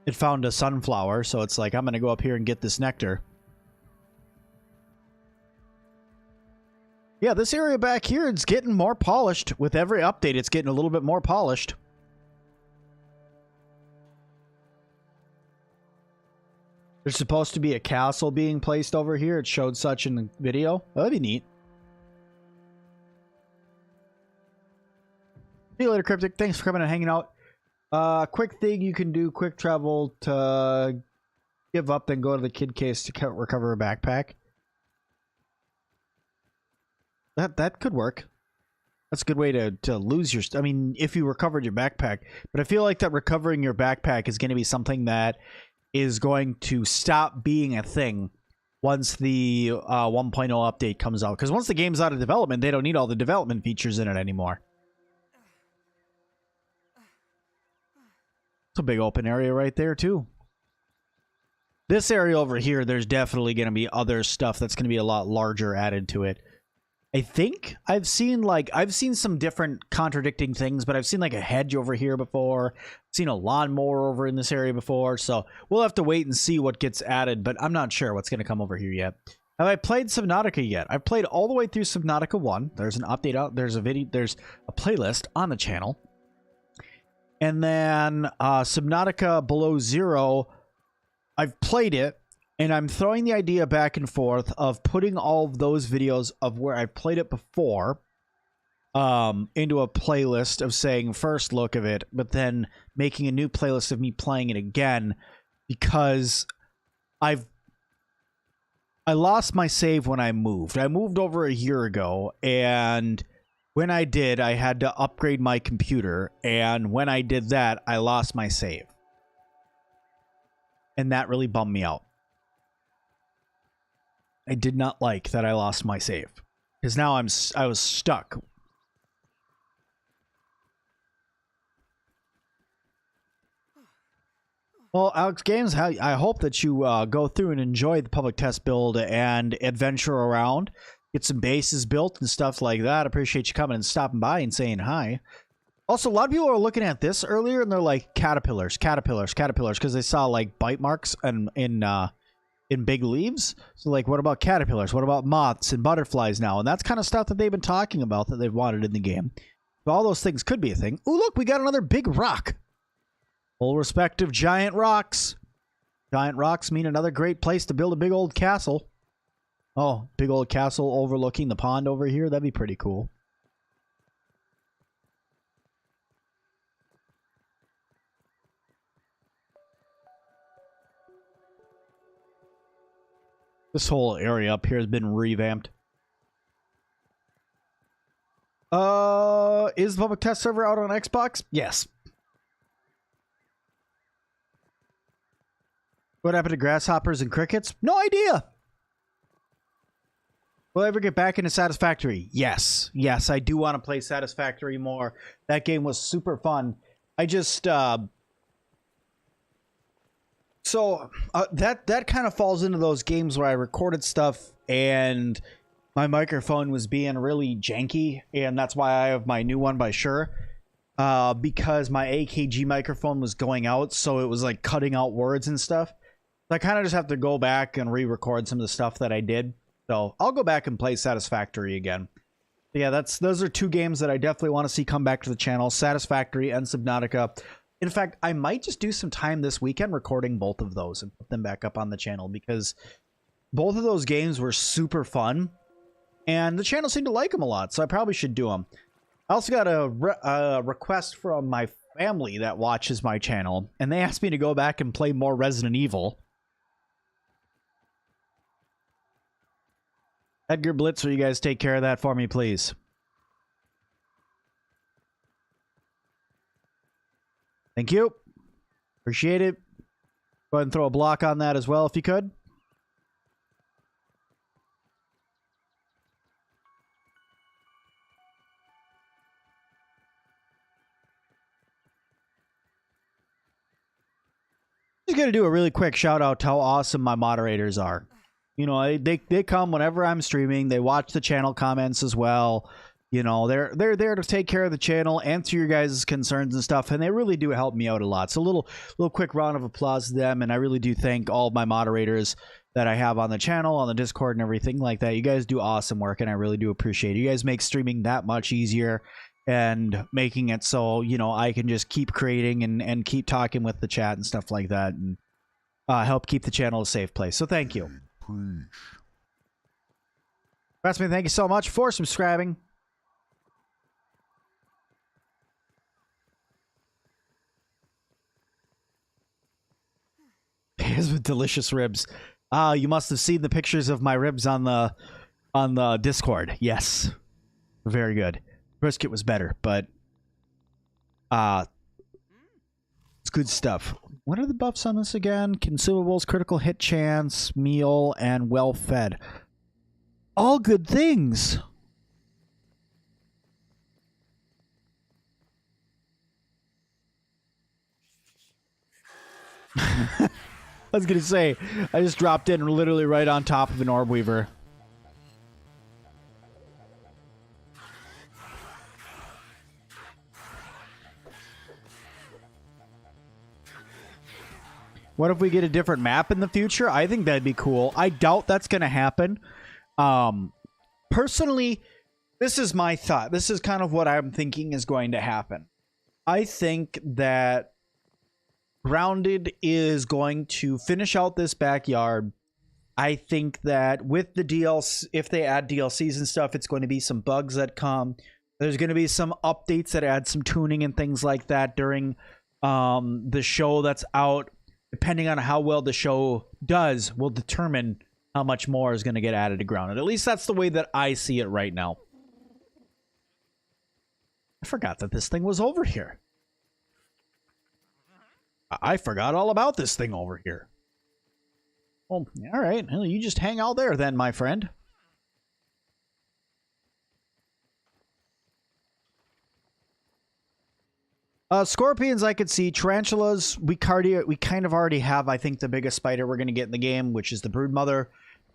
It found a sunflower, so it's like, I'm going to go up here and get this nectar. Yeah, this area back here, it's getting more polished. With every update, it's getting a little bit more polished. There's supposed to be a castle being placed over here. It showed such in the video. That'd be neat. See you later, Cryptic. Thanks for coming and hanging out. Quick thing you can do. Quick travel to give up, then go to the kid case to recover a backpack. That could work. That's a good way to lose your... I mean, if you recovered your backpack. But I feel like that recovering your backpack is going to be something that is going to stop being a thing once the 1.0 update comes out. Because once the game's out of development, they don't need all the development features in it anymore. It's a big open area right there, too. This area over here, there's definitely going to be other stuff that's going to be a lot larger added to it. I think I've seen some different contradicting things, but I've seen like a hedge over here before. I've seen a lawnmower over in this area before, so we'll have to wait and see what gets added, but I'm not sure what's going to come over here yet. Have I played Subnautica yet? I've played all the way through Subnautica 1. There's an update out. There's a video. There's a playlist on the channel. And then Subnautica Below Zero, I've played it, and I'm throwing the idea back and forth of putting all of those videos of where I played it before into a playlist of saying first look of it, but then making a new playlist of me playing it again, because I lost my save when I moved. I moved over a year ago, and when I did, I had to upgrade my computer, and when I did that, I lost my save. And that really bummed me out. I did not like that I lost my save, because now I was stuck. Well, Alex Games, I hope that you go through and enjoy the public test build and adventure around, get some bases built and stuff like that. Appreciate you coming and stopping by and saying hi. Also, a lot of people are looking at this earlier and they're like, caterpillars, because they saw like bite marks in big leaves. So like, what about caterpillars? What about moths and butterflies now? And that's kind of stuff that they've been talking about that they've wanted in the game. So all those things could be a thing. Ooh, look, we got another big rock. Full respect of giant rocks. Giant rocks mean another great place to build a big old castle. Oh, big old castle overlooking the pond over here. That'd be pretty cool. This whole area up here has been revamped. Is the public test server out on Xbox? Yes. What happened to grasshoppers and crickets? No idea. Will I ever get back into Satisfactory? Yes. Yes, I do want to play Satisfactory more. That game was super fun. I just, that kind of falls into those games where I recorded stuff and my microphone was being really janky, and that's why I have my new one by Shure. Because my AKG microphone was going out, so it was like cutting out words and stuff. I kind of just have to go back and re-record some of the stuff that I did. So I'll go back and play Satisfactory again. But yeah, those are two games that I definitely want to see come back to the channel. Satisfactory and Subnautica. In fact, I might just do some time this weekend recording both of those and put them back up on the channel, because both of those games were super fun. And the channel seemed to like them a lot, so I probably should do them. I also got a request from my family that watches my channel, and they asked me to go back and play more Resident Evil. Edgar Blitzer, you guys take care of that for me, please. Thank you. Appreciate it. Go ahead and throw a block on that as well, if you could. Just gonna do a really quick shout out to how awesome my moderators are. You know, they come whenever I'm streaming. They watch the channel comments as well. You know, they're there to take care of the channel, answer your guys' concerns and stuff, and they really do help me out a lot. So a little quick round of applause to them, and I really do thank all of my moderators that I have on the channel, on the Discord, and everything like that. You guys do awesome work, and I really do appreciate it. You guys make streaming that much easier, and making it so, you know, I can just keep creating and keep talking with the chat and stuff like that, and help keep the channel a safe place. So thank you. Ratsman, thank you so much for subscribing. Haze with delicious ribs. You must have seen the pictures of my ribs on the Discord. Yes, very good. Brisket was better, but it's good stuff. What are the buffs on this again? Consumables, critical hit chance, meal, and well fed. All good things. I was gonna say, I just dropped in literally right on top of an orb weaver. What if we get a different map in the future? I think that'd be cool. I doubt that's going to happen. Personally, this is my thought. This is kind of what I'm thinking is going to happen. I think that Grounded is going to finish out this backyard. I think that with the DLC, if they add DLCs and stuff, it's going to be some bugs that come. There's going to be some updates that add some tuning and things like that during the show that's out. Depending on how well the show does, will determine how much more is going to get added to Grounded. At least that's the way that I see it right now. I forgot that this thing was over here. I forgot all about this thing over here. Well, all right. Well, you just hang out there then, my friend. Scorpions, I could see. Tarantulas, we kind of already have, I think, the biggest spider we're going to get in the game, which is the Broodmother.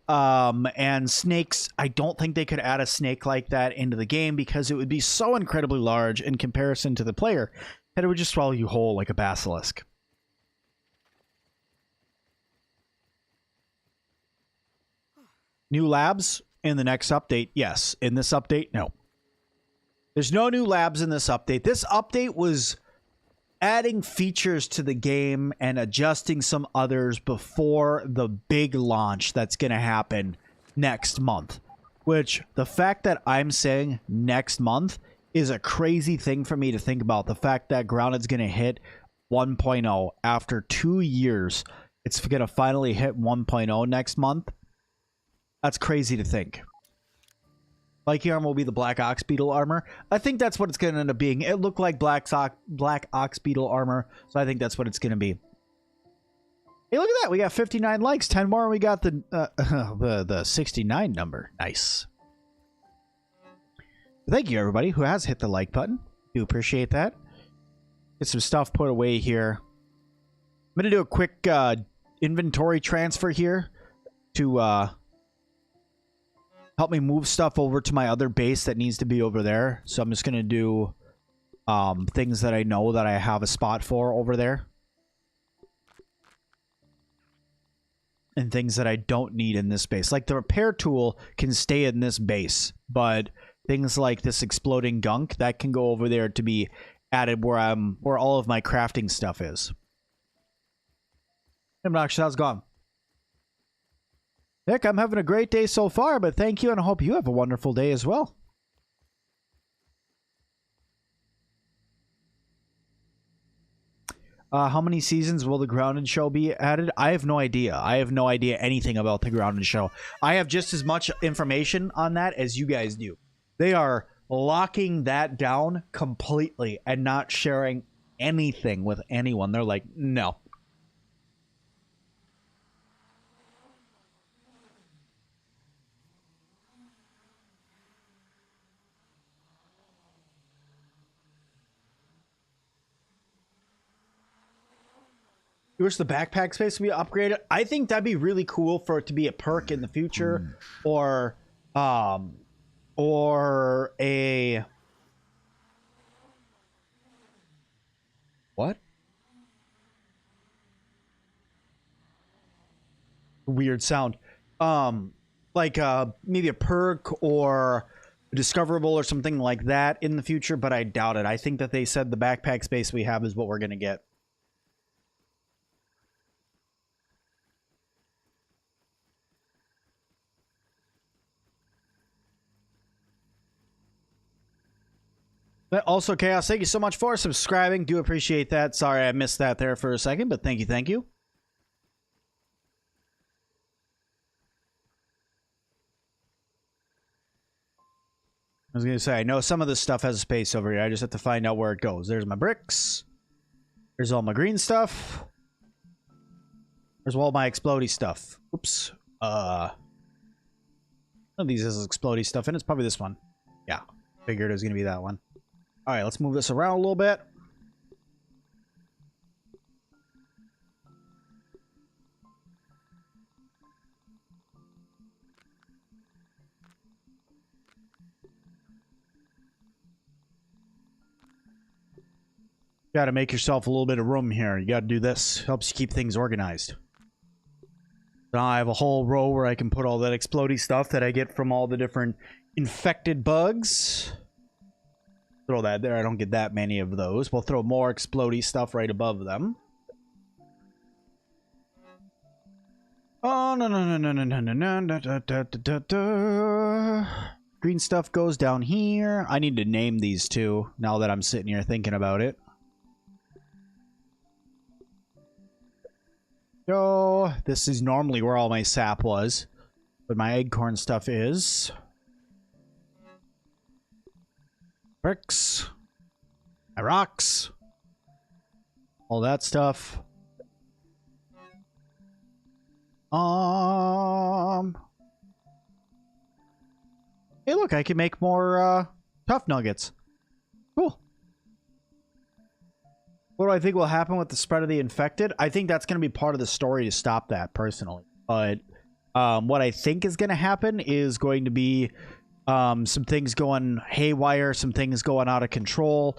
And snakes, I don't think they could add a snake like that into the game because it would be so incredibly large in comparison to the player that it would just swallow you whole like a basilisk. New labs in the next update? Yes. In this update? No. There's no new labs in this update. This update was adding features to the game and adjusting some others before the big launch that's going to happen next month. Which, the fact that I'm saying next month is a crazy thing for me to think about. The fact that Grounded's going to hit 1.0 after 2 years. It's going to finally hit 1.0 next month. That's crazy to think. Viking armor will be the Black Ox Beetle armor. I think that's what it's going to end up being. It looked like Black Ox Beetle armor, so I think that's what it's going to be. Hey, look at that. We got 59 likes. 10 more, and we got the 69 number. Nice. Thank you, everybody who has hit the like button. Do appreciate that. Get some stuff put away here. I'm going to do a quick inventory transfer here to help me move stuff over to my other base that needs to be over there. So I'm just going to do things that I know that I have a spot for over there. And things that I don't need in this base. Like the repair tool can stay in this base. But things like this exploding gunk, that can go over there to be added where all of my crafting stuff is. Obnoxious, how's it gone? Nick, I'm having a great day so far, but thank you, and I hope you have a wonderful day as well. How many seasons will the Grounded show be added? I have no idea. I have no idea anything about the Grounded show. I have just as much information on that as you guys do. They are locking that down completely and not sharing anything with anyone. They're like, no. You wish the backpack space would be upgraded? I think that'd be really cool for it to be a perk in the future, or a what? Weird sound. Like maybe a perk or a discoverable or something like that in the future, but I doubt it. I think that they said the backpack space we have is what we're gonna get. But also, Chaos, thank you so much for subscribing. Do appreciate that. Sorry I missed that there for a second, but thank you, thank you. I was going to say, I know some of this stuff has a space over here. I just have to find out where it goes. There's my bricks. There's all my green stuff. There's all my explodey stuff. Oops. None of these has explodey stuff in. It's probably this one. Yeah. Figured it was going to be that one. All right, let's move this around a little bit. Got to make yourself a little bit of room here. You got to do this. Helps you keep things organized. Now I have a whole row where I can put all that explodey stuff that I get from all the different infected bugs. Throw that there. I don't get that many of those. We'll throw more explodey stuff right above them. Oh, no, no, no, no, no, no, no, no, da, da, da, da. Green stuff goes down here. I need to name these two now that I'm sitting here thinking about it. So, this is normally where all my sap was, but my acorn stuff is. Bricks. My rocks. All that stuff. Hey, look, I can make more tough nuggets. Cool. What do I think will happen with the spread of the infected? I think that's going to be part of the story to stop that, personally. But what I think is going to happen is going to be some things going haywire, some things going out of control.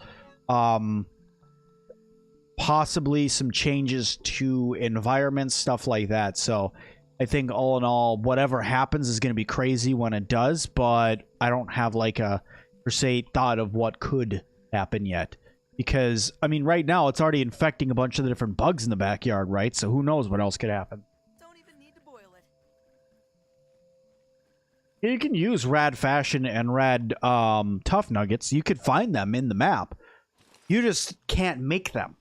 Possibly some changes to environments, stuff like that. So I think all in all, whatever happens is going to be crazy when it does, but I don't have like a per se thought of what could happen yet. Because, I mean, right now it's already infecting a bunch of the different bugs in the backyard, right? So who knows what else could happen. Don't even need to boil it. You can use rad fashion and rad tough nuggets. You could find them in the map. You just can't make them.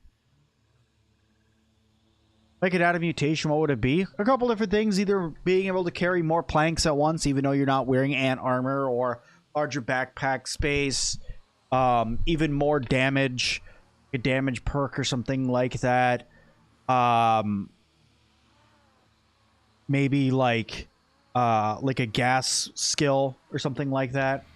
If I could add a mutation, what would it be? A couple different things. Either being able to carry more planks at once, even though you're not wearing ant armor, or larger backpack space. Even more damage, a damage perk or something like that. Maybe like a gas skill or something like that.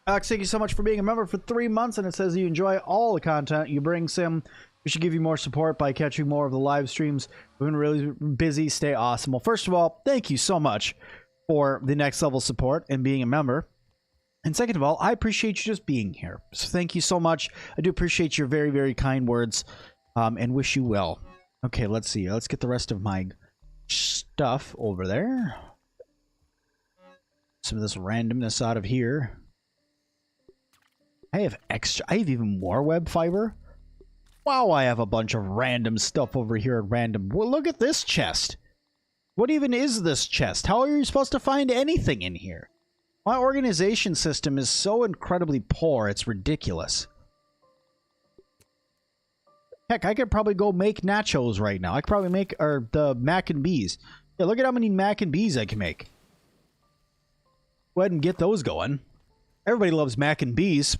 Alex, thank you so much for being a member for 3 months, and it says you enjoy all the content you bring, Sim. We should give you more support by catching more of the live streams. We've been really busy. Stay awesome. Well, first of all, thank you so much for the next level support and being a member. And second of all, I appreciate you just being here. So thank you so much. I do appreciate your very, very kind words, and wish you well. Okay, let's see. Let's get the rest of my stuff over there. Some of this randomness out of here. I have even more web fiber. Wow, I have a bunch of random stuff over here at random. Well, look at this chest. What even is this chest? How are you supposed to find anything in here? My organization system is so incredibly poor, it's ridiculous. Heck, I could probably go make nachos right now. I could probably make the mac and bees. Yeah, look at how many mac and bees I can make. Go ahead and get those going. Everybody loves mac and bees.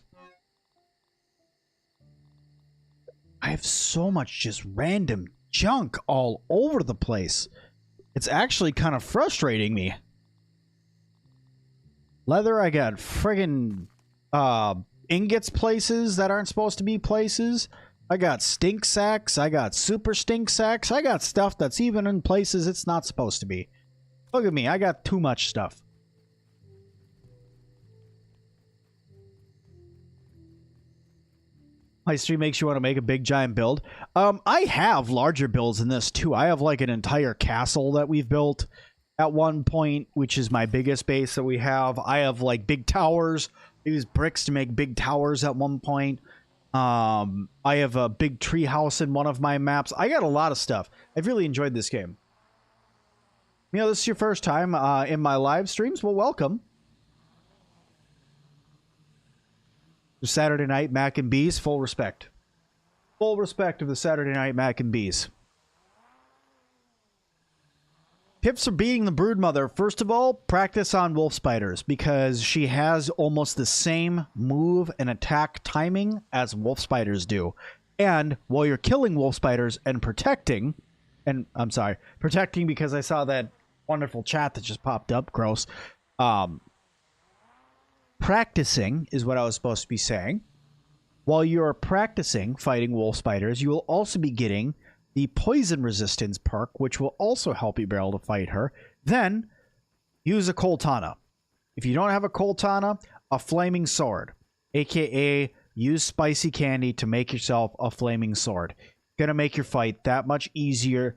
I have so much just random junk all over the place. It's actually kind of frustrating me. Leather, I got friggin' ingots places that aren't supposed to be places. I got stink sacks. I got super stink sacks. I got stuff that's even in places it's not supposed to be. Look at me. I got too much stuff. My stream makes you want to make a big giant build. I have larger builds than this too. I have like an entire castle that we've built at one point, which is my biggest base that we have. I have like big towers. I use bricks to make big towers at one point. I have a big tree house in one of my maps. I got a lot of stuff. I've really enjoyed this game. You know, this is your first time in my live streams. Well, welcome. Saturday night mac and bees, full respect. Full respect of the Saturday night mac and bees. Tips for beating the Broodmother. First of all, practice on wolf spiders because she has almost the same move and attack timing as wolf spiders do. And while you're killing wolf spiders and protecting, and I'm sorry, protecting because I saw that wonderful chat that just popped up, gross. Practicing is what I was supposed to be saying. While you're practicing fighting wolf spiders, you will also be getting the poison resistance perk, which will also help you be able to fight her. Then, use a Coltana. If you don't have a Coltana, a flaming sword, aka use spicy candy to make yourself a flaming sword. Gonna make your fight that much easier.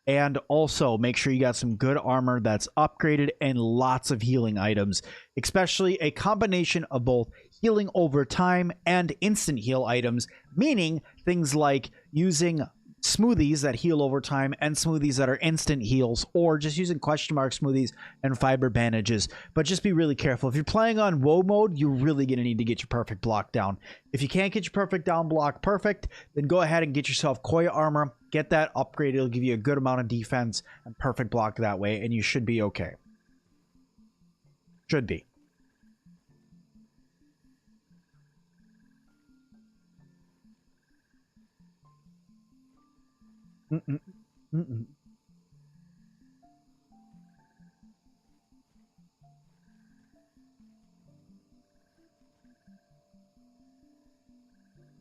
And also make sure you got some good armor that's upgraded and lots of healing items, especially a combination of both healing over time and instant heal items, meaning things like using smoothies that heal over time and smoothies that are instant heals, or just using question mark smoothies and fiber bandages. But just be really careful. If you're playing on WoW mode, you're really going to need to get your perfect block down. If you can't get your perfect down block perfect, then go ahead and get yourself Koya armor. Get that upgrade. It'll give you a good amount of defense and perfect block that way, and you should be okay. Should be.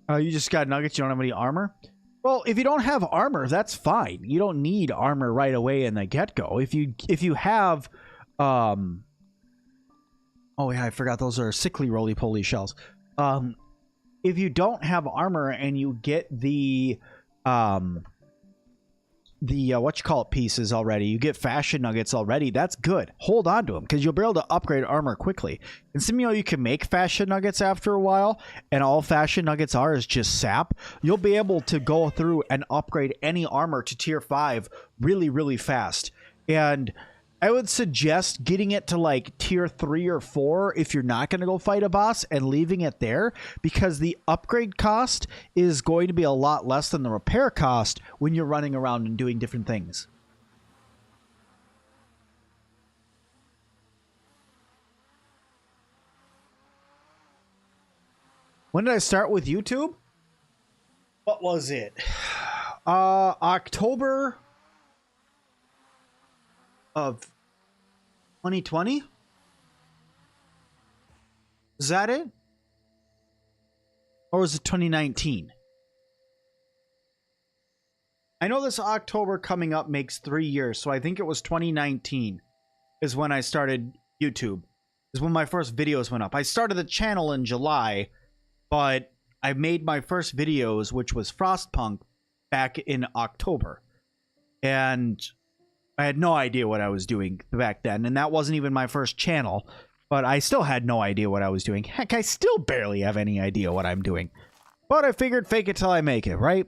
You just got nuggets. You don't have any armor? Well, if you don't have armor, that's fine. You don't need armor right away in the get-go. If you have... Oh, yeah, I forgot those are sickly roly-poly shells. If you don't have armor and you get the pieces already, you get fashion nuggets already, that's good. Hold on to them because you'll be able to upgrade armor quickly. In Sim-Alot, you can make fashion nuggets after a while, and all fashion nuggets are is just sap. You'll be able to go through and upgrade any armor to tier 5 really, really fast. And I would suggest getting it to like tier 3 or 4 if you're not going to go fight a boss, and leaving it there, because the upgrade cost is going to be a lot less than the repair cost when you're running around and doing different things. When did I start with YouTube? What was it? October of 2020? Is that it? Or was it 2019? I know this October coming up makes 3 years, so I think it was 2019 is when I started YouTube. Is when my first videos went up. I started the channel in July, but I made my first videos, which was Frostpunk, back in October. And I had no idea what I was doing back then, and that wasn't even my first channel, but I still had no idea what I was doing. Heck, I still barely have any idea what I'm doing. But I figured fake it till I make it, right?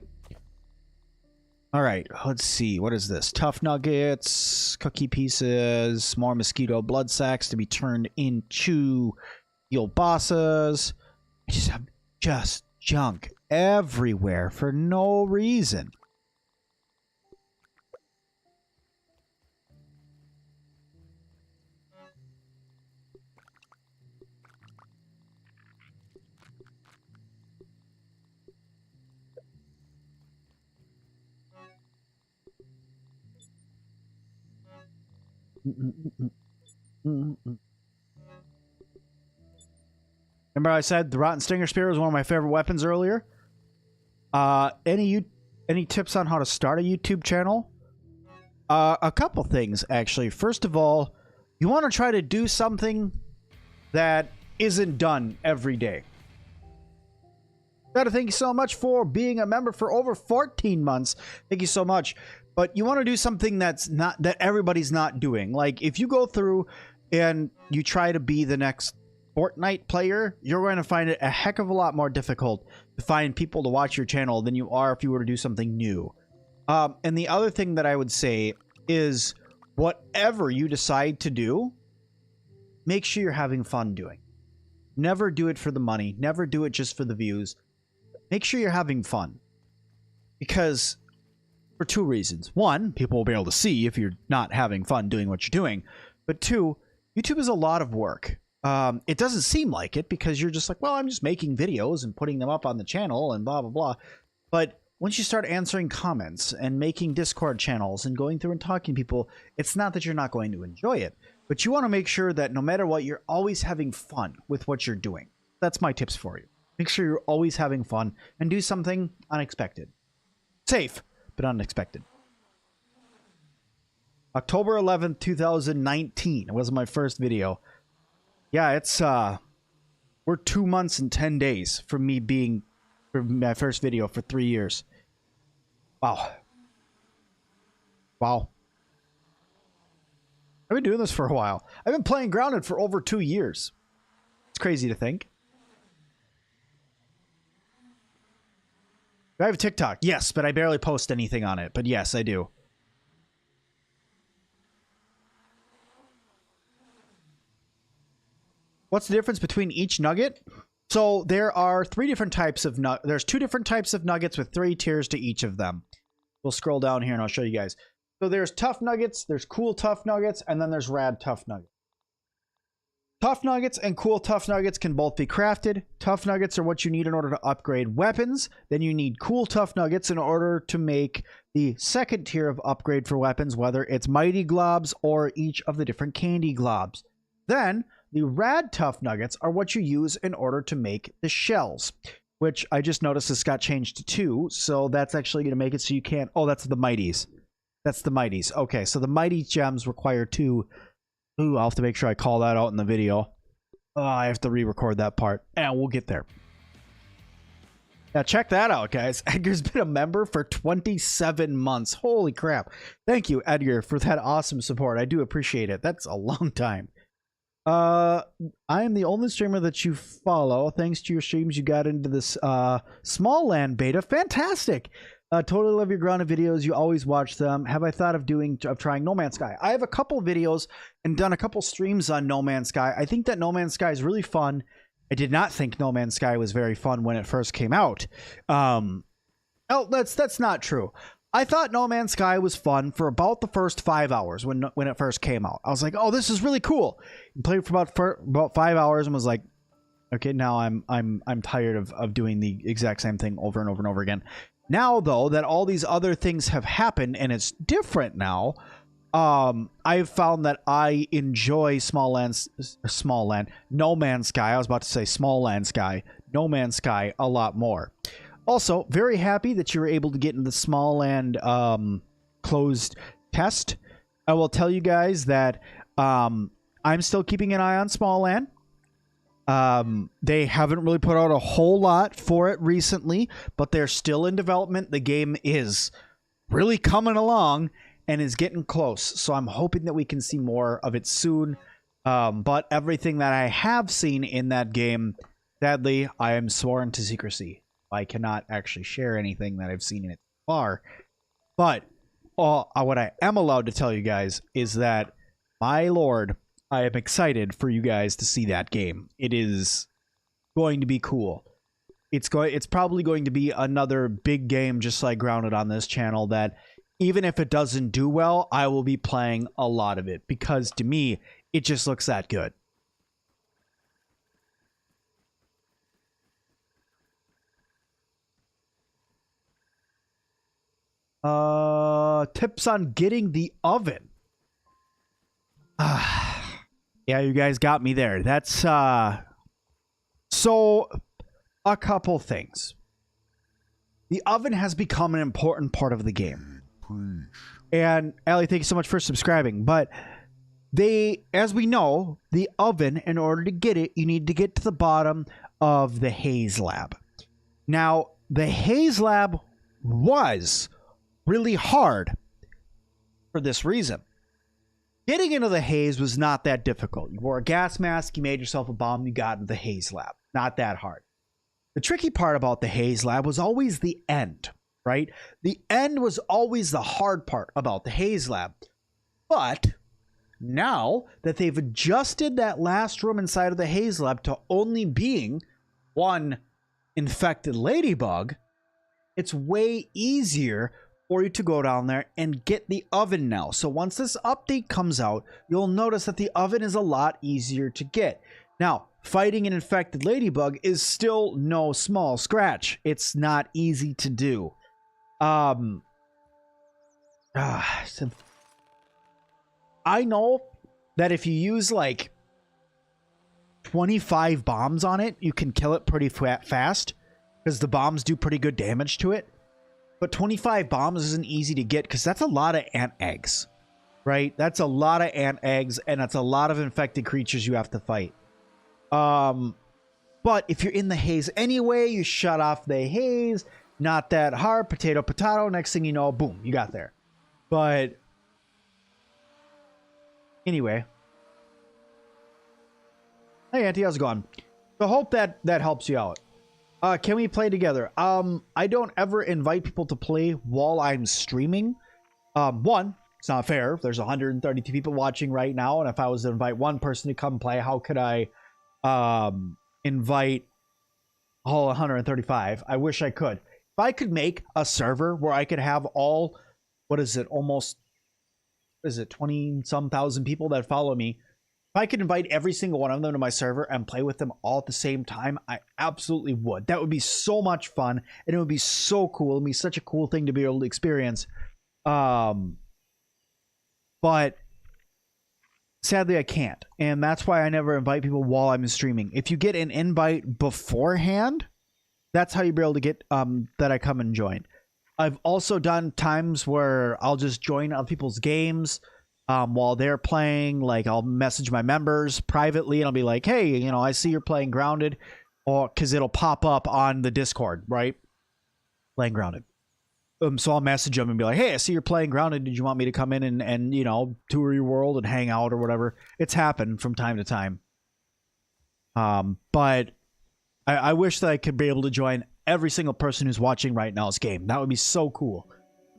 Alright, let's see. What is this? Tough nuggets, cookie pieces, more mosquito blood sacks to be turned into heal bosses. I just have just junk everywhere for no reason. Remember I said the Rotten Stinger Spear was one of my favorite weapons earlier? Any tips on how to start a YouTube channel? A couple things, actually. First of all, you want to try to do something that isn't done every day. Gotta thank you so much for being a member for over 14 months. Thank you so much. But you want to do something that everybody's not doing. Like, if you go through and you try to be the next Fortnite player, you're going to find it a heck of a lot more difficult to find people to watch your channel than you are if you were to do something new. And the other thing that I would say is, whatever you decide to do, make sure you're having fun doing. Never do it for the money. Never do it just for the views. Make sure you're having fun. Because, for two reasons. One, people will be able to see if you're not having fun doing what you're doing. But two, YouTube is a lot of work. It doesn't seem like it because you're just like, well, I'm just making videos and putting them up on the channel and blah, blah, blah. But once you start answering comments and making Discord channels and going through and talking to people, it's not that you're not going to enjoy it. But you want to make sure that no matter what, you're always having fun with what you're doing. That's my tips for you. Make sure you're always having fun and do something unexpected. Safe, but unexpected. October 11th, 2019. It was my first video. Yeah, it's we're 2 months and 10 days from me being for my first video for 3 years. Wow. Wow. I've been doing this for a while. I've been playing Grounded for over 2 years. It's crazy to think. Do I have a TikTok? Yes, but I barely post anything on it. But yes, I do. What's the difference between each nugget? So there are 3 different types of there's 2 different types of nuggets with 3 tiers to each of them. We'll scroll down here and I'll show you guys. So there's tough nuggets, there's cool tough nuggets, and then there's rad tough nuggets. Tough nuggets and cool tough nuggets can both be crafted. Tough nuggets are what you need in order to upgrade weapons. Then you need cool tough nuggets in order to make the second tier of upgrade for weapons, whether it's mighty globs or each of the different candy globs. Then the rad tough nuggets are what you use in order to make the shells, which I just noticed this got changed to 2. So that's actually going to make it so you can't. Oh, that's the mighties. That's the mighties. Okay, so the mighty gems require 2. Ooh, I'll have to make sure I call that out in the video. Oh, I have to re-record that part. And we'll get there. Now, check that out, guys. Edgar's been a member for 27 months. Holy crap. Thank you, Edgar, for that awesome support. I do appreciate it. That's a long time. I am the only streamer that you follow. Thanks to your streams, you got into this small land beta. Fantastic. Totally love your grounded videos. You always watch them. Have I thought of trying No Man's Sky? I have a couple videos and done a couple streams on No Man's Sky. I think that No Man's Sky is really fun. I did not think No Man's Sky was very fun when it first came out. Oh, that's not true. I thought No Man's Sky was fun for about the first 5 hours when it first came out. I was like, "Oh, this is really cool." And played for about 5 hours and was like, "Okay, now I'm tired of doing the exact same thing over and over and over again." Now, though, that all these other things have happened and it's different now, I've found that I enjoy No Man's Sky. I was about to say Small Land Sky, No Man's Sky a lot more. Also, very happy that you were able to get in the Small Land closed test. I will tell you guys that I'm still keeping an eye on Small Land. They haven't really put out a whole lot for it recently, but they're still in development. The game is really coming along and is getting close. So I'm hoping that we can see more of it soon. But everything that I have seen in that game, sadly, I am sworn to secrecy. I cannot actually share anything that I've seen in it so far. But what I am allowed to tell you guys is that, my lord, I am excited for you guys to see that game. It is going to be cool. It's probably going to be another big game just like Grounded on this channel that even if it doesn't do well, I will be playing a lot of it because to me, it just looks that good. Tips on getting the oven. Yeah, you guys got me there. That's so a couple things. The oven has become an important part of the game. And Allie, thank you so much for subscribing. But as we know, the oven, in order to get it, you need to get to the bottom of the Haze lab. Now, the Haze lab was really hard for this reason. Getting into the Haze was not that difficult. You wore a gas mask, you made yourself a bomb, you got into the Haze lab. Not that hard. The tricky part about the Haze lab was always the end, right? The end was always the hard part about the Haze lab. But now that they've adjusted that last room inside of the Haze lab to only being one infected ladybug, it's way easier for you to go down there and get the oven now. So once this update comes out, you'll notice that the oven is a lot easier to get. Now, fighting an infected ladybug is still no small scratch. It's not easy to do. I know that if you use like 25 bombs on it, you can kill it pretty fast because the bombs do pretty good damage to it. But 25 bombs isn't easy to get because that's a lot of ant eggs, right? That's a lot of ant eggs and that's a lot of infected creatures you have to fight. But if you're in the haze anyway, you shut off the haze. Not that hard. Potato, potato. Next thing you know, boom, you got there. But anyway. Hey, Auntie, how's it going? So hope that helps you out. Can we play together? I don't ever invite people to play while I'm streaming. One, it's not fair. There's 132 people watching right now, and if I was to invite one person to come play, how could I invite all 135? I wish I could. If I could make a server where I could have all, what is it, almost, what is it, 20-some thousand people that follow me. If I could invite every single one of them to my server and play with them all at the same time, I absolutely would. That would be so much fun, and it would be so cool. It would be such a cool thing to be able to experience. But sadly, I can't, and that's why I never invite people while I'm streaming. If you get an invite beforehand, that's how you'll be able to get that I come and join. I've also done times where I'll just join other people's games. While they're playing, like I'll message my members privately and I'll be like, hey, you know, I see you're playing Grounded, or because it'll pop up on the Discord, right? Playing Grounded. So I'll message them and be like, hey, I see you're playing Grounded. Did you want me to come in and you know, tour your world and hang out or whatever? It's happened from time to time. But I wish that I could be able to join every single person who's watching right now's game. That would be so cool.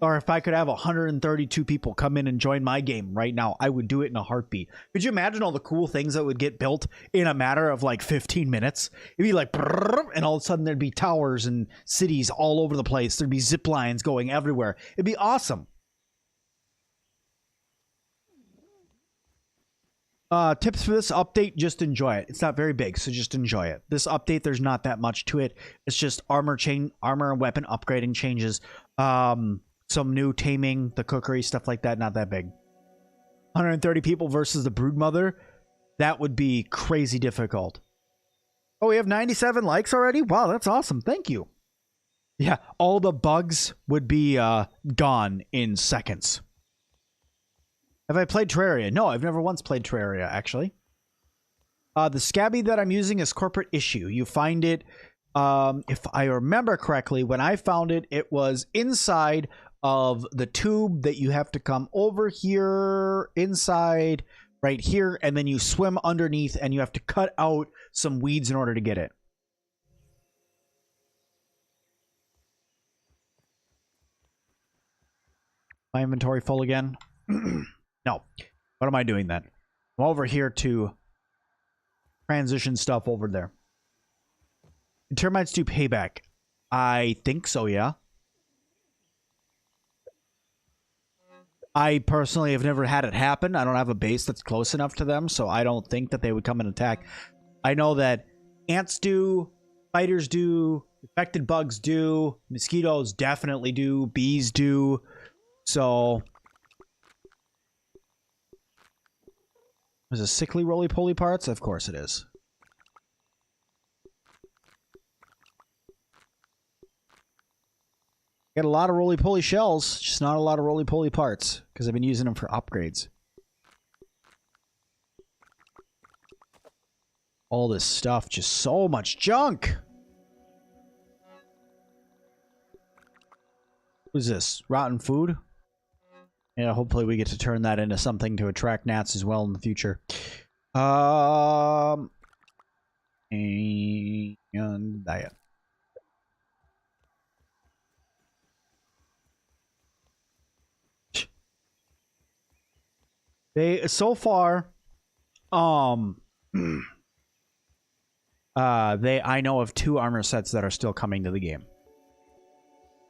Or if I could have 132 people come in and join my game right now, I would do it in a heartbeat. Could you imagine all the cool things that would get built in a matter of like 15 minutes? It'd be like, and all of a sudden there'd be towers and cities all over the place. There'd be zip lines going everywhere. It'd be awesome. Tips for this update, just enjoy it. It's not very big, so just enjoy it. This update, there's not that much to it. It's just armor and weapon upgrading changes. Some new taming, the cookery, stuff like that, not that big. 130 people versus the Broodmother. That would be crazy difficult. Oh, we have 97 likes already? Wow, that's awesome. Thank you. Yeah, all the bugs would be gone in seconds. Have I played Terraria? No, I've never once played Terraria, actually. The scabby that I'm using is Corporate Issue. You find it, if I remember correctly, when I found it, it was inside of the tube that you have to come over here, inside, right here, and then you swim underneath, and you have to cut out some weeds in order to get it. My inventory full again? No. What am I doing then? I'm over here to transition stuff over there. Termites do payback. I think so, yeah. I personally have never had it happen. I don't have a base that's close enough to them, so I don't think that they would come and attack. I know that ants do, spiders do, infected bugs do, mosquitoes definitely do, bees do. So, is it sickly roly-poly parts? Of course it is. Got a lot of roly-poly shells, just not a lot of roly-poly parts, because I've been using them for upgrades. All this stuff, just so much junk! Who's this? Rotten food? Yeah, hopefully we get to turn that into something to attract gnats as well in the future. And diet. They so far, I know of 2 armor sets that are still coming to the game.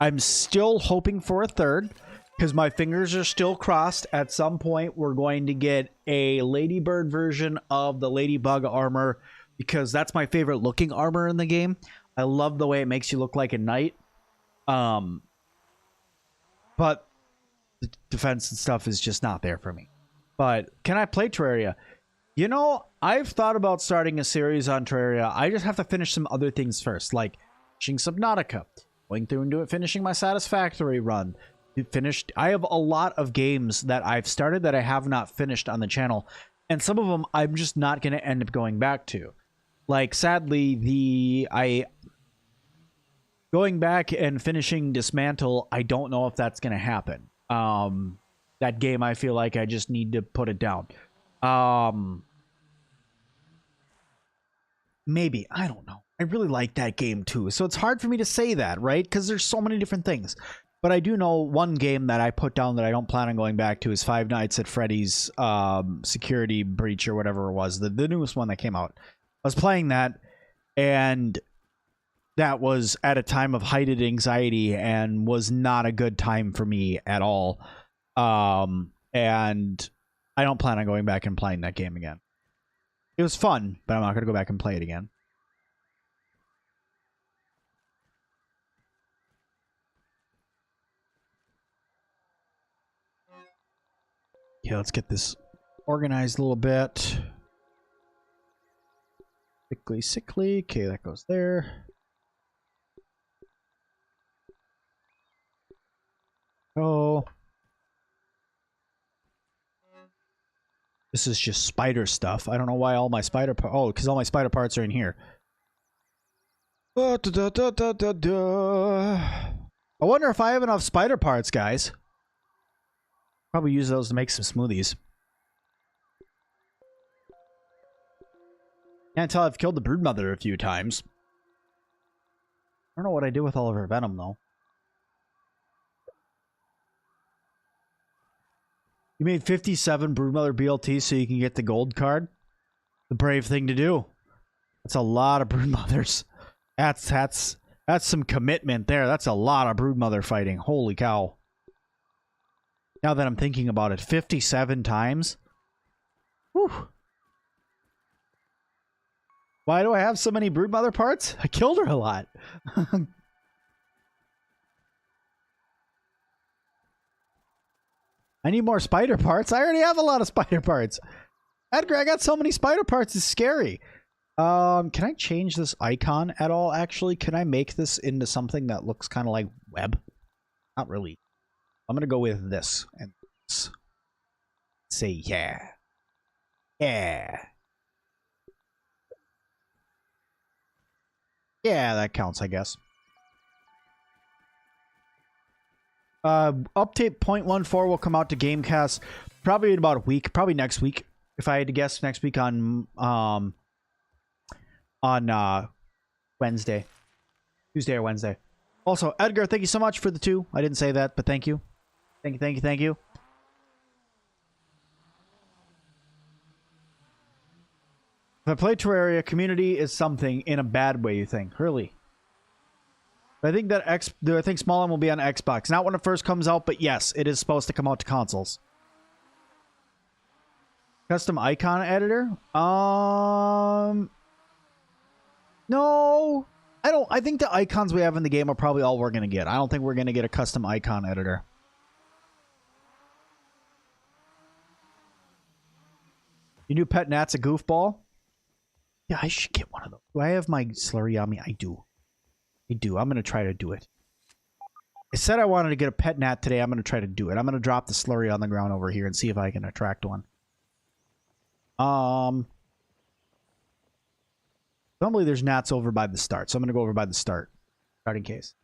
I'm still hoping for a third, because my fingers are still crossed. At some point, we're going to get a ladybird version of the ladybug armor, because that's my favorite looking armor in the game. I love the way it makes you look like a knight. But the defense and stuff is just not there for me. But can I play Terraria? You know, I've thought about starting a series on Terraria. I just have to finish some other things first, like finishing Subnautica, going through and finishing my Satisfactory run. I have a lot of games that I've started that I have not finished on the channel, and some of them I'm just not going to end up going back to. Like, sadly, going back and finishing Dismantle, I don't know if that's going to happen. That game, I feel like I just need to put it down. Maybe. I don't know. I really like that game too. So it's hard for me to say that, right? Because there's so many different things. But I do know one game that I put down that I don't plan on going back to is Five Nights at Freddy's Security Breach or whatever it was. The newest one that came out. I was playing that, and that was at a time of heightened anxiety and was not a good time for me at all. And I don't plan on going back and playing that game again. It was fun, but I'm not going to go back and play it again. Yeah, let's get this organized a little bit. Sickly. Okay, that goes there. Oh. This is just spider stuff. I don't know why all my spider parts... Oh, because all my spider parts are in here. I wonder if I have enough spider parts, guys. Probably use those to make some smoothies. Can't tell I've killed the Broodmother a few times. I don't know what I did with all of her venom, though. You made 57 Broodmother BLT so you can get the gold card? The brave thing to do. That's a lot of Broodmothers. That's some commitment there. That's a lot of Broodmother fighting. Holy cow. Now that I'm thinking about it, 57 times? Whew. Why do I have so many Broodmother parts? I killed her a lot. I need more spider parts. I already have a lot of spider parts. Edgar, I got so many spider parts. It's scary. Can I change this icon at all, actually? Can I make this into something that looks kind of like web? Not really. I'm going to go with this. And say, yeah. Yeah. Yeah, that counts, I guess. Update 0.14 will come out to Gamecast probably in about a week, probably next week. If I had to guess, next week on Wednesday, Tuesday or Wednesday. Also, Edgar, thank you so much for the 2. I didn't say that, but thank you. Thank you. If I play Terraria, community is something in a bad way, you think? Really? I think that I think Smallland will be on Xbox. Not when it first comes out, but yes, it is supposed to come out to consoles. Custom icon editor? No. I think the icons we have in the game are probably all we're going to get. I don't think we're going to get a custom icon editor. Your new pet Nat's a goofball? Yeah, I should get one of those. Do I have my slurry on me? I do. I'm going to try to do it. I said I wanted to get a pet gnat today. I'm going to try to do it. I'm going to drop the slurry on the ground over here and see if I can attract one. Normally there's gnats over by the start, so I'm going to go over by the start. Starting case.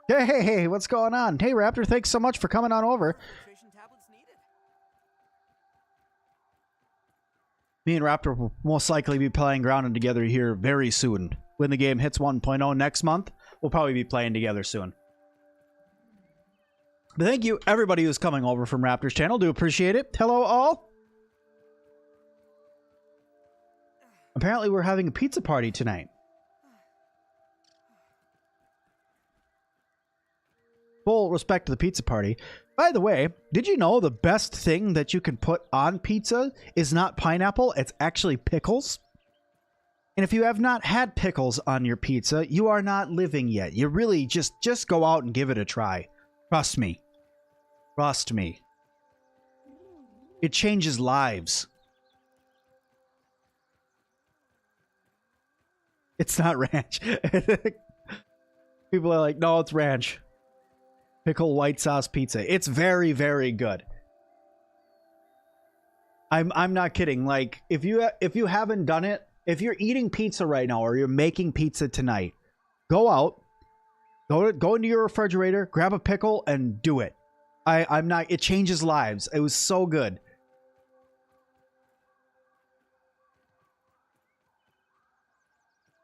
Hey, what's going on? Hey, Raptor, thanks so much for coming on over. Nutrition tablets needed. Me and Raptor will most likely be playing Grounded together here very soon. When the game hits 1.0 next month, we'll probably be playing together soon. But thank you, everybody who's coming over from Raptor's channel. Do appreciate it. Hello, all. Apparently, we're having a pizza party tonight. Full respect to the pizza party. By the way, did you know the best thing that you can put on pizza is not pineapple, it's actually pickles? And if you have not had pickles on your pizza, you are not living yet. You really just go out and give it a try. Trust me. Trust me. It changes lives. It's not ranch. People are like, no, it's ranch. Pickle white sauce pizza. It's very, very good. I'm not kidding. Like, if you haven't done it, if you're eating pizza right now or you're making pizza tonight, go out, go into your refrigerator, grab a pickle, and do it. I'm not. It changes lives. It was so good.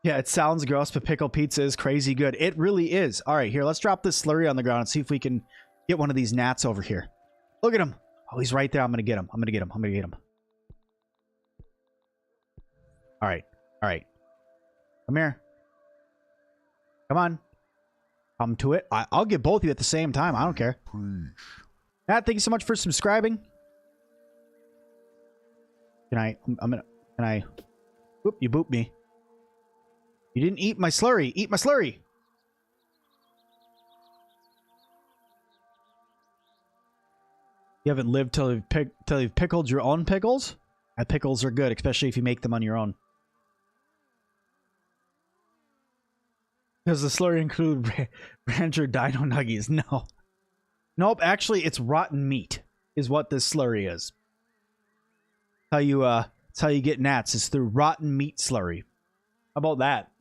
Yeah, it sounds gross, but pickle pizza is crazy good. It really is. All right, here, let's drop this slurry on the ground and see if we can get one of these gnats over here. Look at him. Oh, he's right there. I'm going to get him. I'm going to get him. I'm going to get him. All right. All right. Come here. Come on. Come to it. I'll get both of you at the same time. I don't care. Matt, thank you so much for subscribing. Can I... Whoop, you booped me. You didn't eat my slurry. Eat my slurry. You haven't lived till you've pickled your own pickles? Pickles are good, especially if you make them on your own. Does the slurry include rancher dino nuggies? No. Nope, actually it's rotten meat is what this slurry is. It's how you get gnats, is through rotten meat slurry. How about that?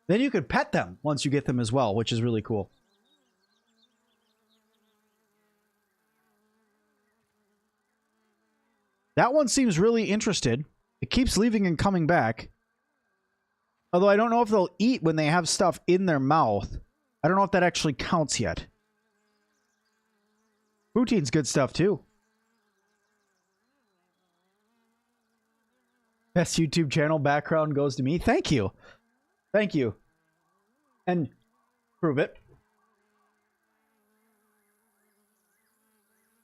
Then you could pet them once you get them as well, which is really cool. That one seems really interested. It keeps leaving and coming back. Although I don't know if they'll eat when they have stuff in their mouth. I don't know if that actually counts yet. Poutine's good stuff too. Best YouTube channel background goes to me. Thank you. Thank you. And prove it.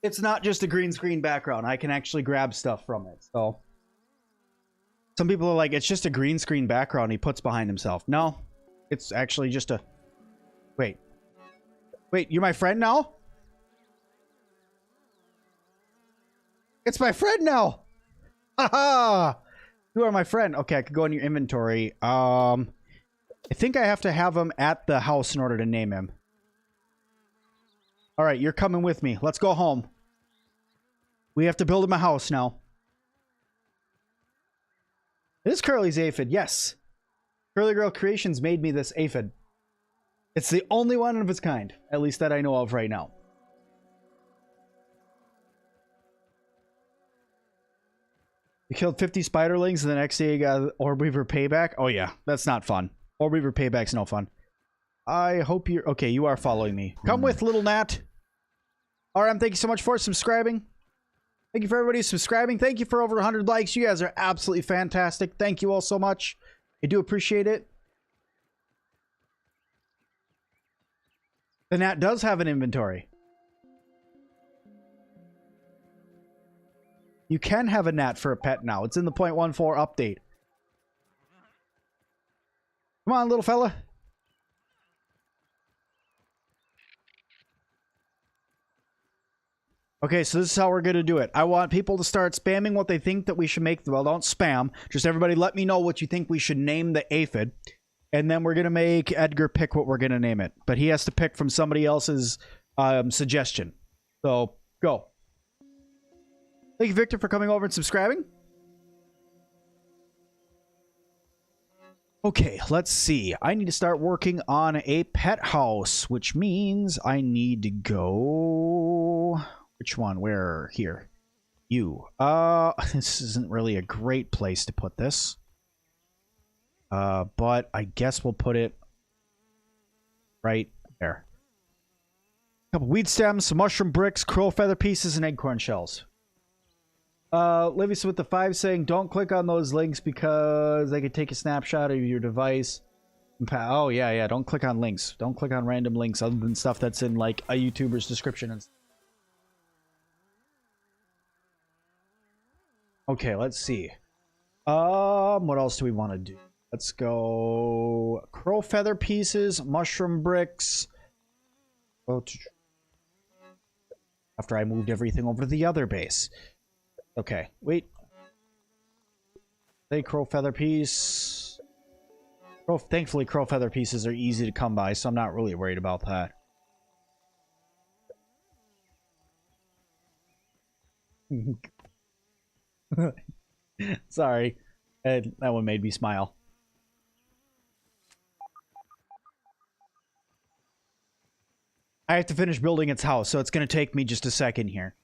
It's not just a green screen background. I can actually grab stuff from it. So some people are like, it's just a green screen background he puts behind himself. No, it's actually just a... Wait. Wait, you're my friend now? It's my friend now! Haha! You are my friend. Okay, I could go in your inventory. I think I have to have him at the house in order to name him. Alright, you're coming with me. Let's go home. We have to build him a house now. It is Curly's aphid, yes. Curly Girl Creations made me this aphid. It's the only one of its kind, at least that I know of right now. You killed 50 spiderlings and the next day you got Orb Weaver payback? Oh yeah, that's not fun. Orb Weaver payback's no fun. I hope you're... Okay, you are following me. Come with, little gnat. RM, thank you so much for subscribing. Thank you for everybody subscribing. Thank you for over 100 likes. You guys are absolutely fantastic. Thank you all so much. I do appreciate it. The gnat does have an inventory. You can have a gnat for a pet now. It's in the 0.14 update. Come on, little fella. Okay, so this is how we're going to do it. I want people to start spamming what they think that we should make. Well, don't spam. Just everybody let me know what you think we should name the aphid. And then we're going to make Edgar pick what we're going to name it. But he has to pick from somebody else's suggestion. So, go. Thank you, Victor, for coming over and subscribing. Okay, let's see. I need to start working on a pet house, which means I need to go... Which one? Where? Here. You. This isn't really a great place to put this. But I guess we'll put it right there. A couple weed stems, some mushroom bricks, crow feather pieces, and acorn shells. Livius with the 5 saying, don't click on those links because they could take a snapshot of your device. Oh, yeah, don't click on links. Don't click on random links other than stuff that's in, like, a YouTuber's description and stuff. Okay, let's see. What else do we want to do? Let's go crow feather pieces, mushroom bricks. After I moved everything over to the other base. Okay, wait. Say crow feather piece. Thankfully, crow feather pieces are easy to come by, so I'm not really worried about that. Sorry. That one made me smile. I have to finish building its house, so it's going to take me just a second here.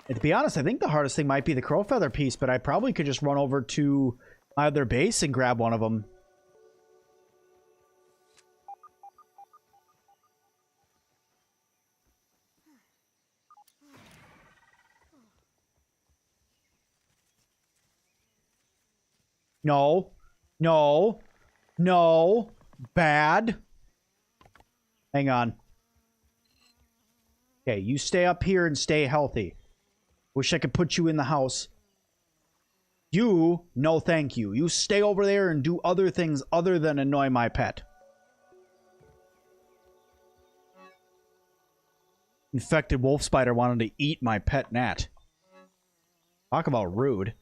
And to be honest, I think the hardest thing might be the crow feather piece, but I probably could just run over to my other base and grab one of them. No. No. No. Bad. Hang on. Okay, you stay up here and stay healthy. Wish I could put you in the house. You, no thank you. You stay over there and do other things other than annoy my pet. Infected wolf spider wanted to eat my pet gnat. Talk about rude.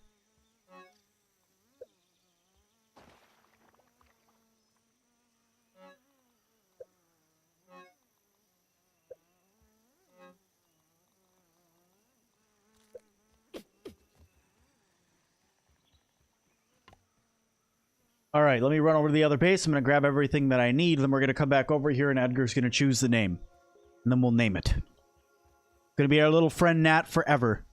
All right, let me run over to the other base. I'm going to grab everything that I need. Then we're going to come back over here and Edgar's going to choose the name. And then we'll name it. Going to be our little friend Nat forever.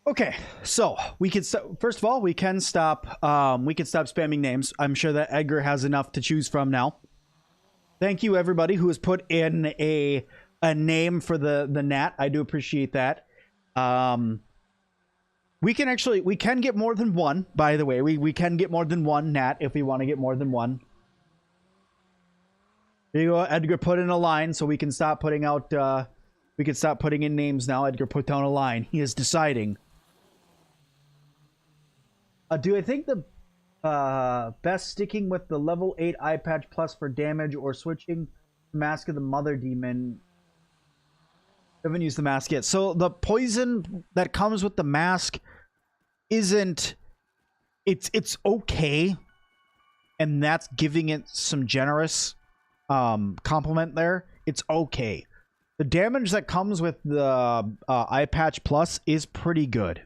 Okay, so we can first of all we can stop spamming names. I'm sure that Edgar has enough to choose from now. Thank you everybody who has put in a name for the gnat. I do appreciate that. We can get more than one, by the way. We can get more than one gnat if we want to get more than one. There you go, Edgar put in a line so we can stop putting out we can stop putting in names now. Edgar put down a line. He is deciding. Do I think the best sticking with the level 8 eye patch plus for damage or switching to Mask of the Mother Demon? I haven't used the mask yet. So the poison that comes with the mask isn't... It's okay. And that's giving it some generous compliment there. It's okay. The damage that comes with the eye patch plus is pretty good.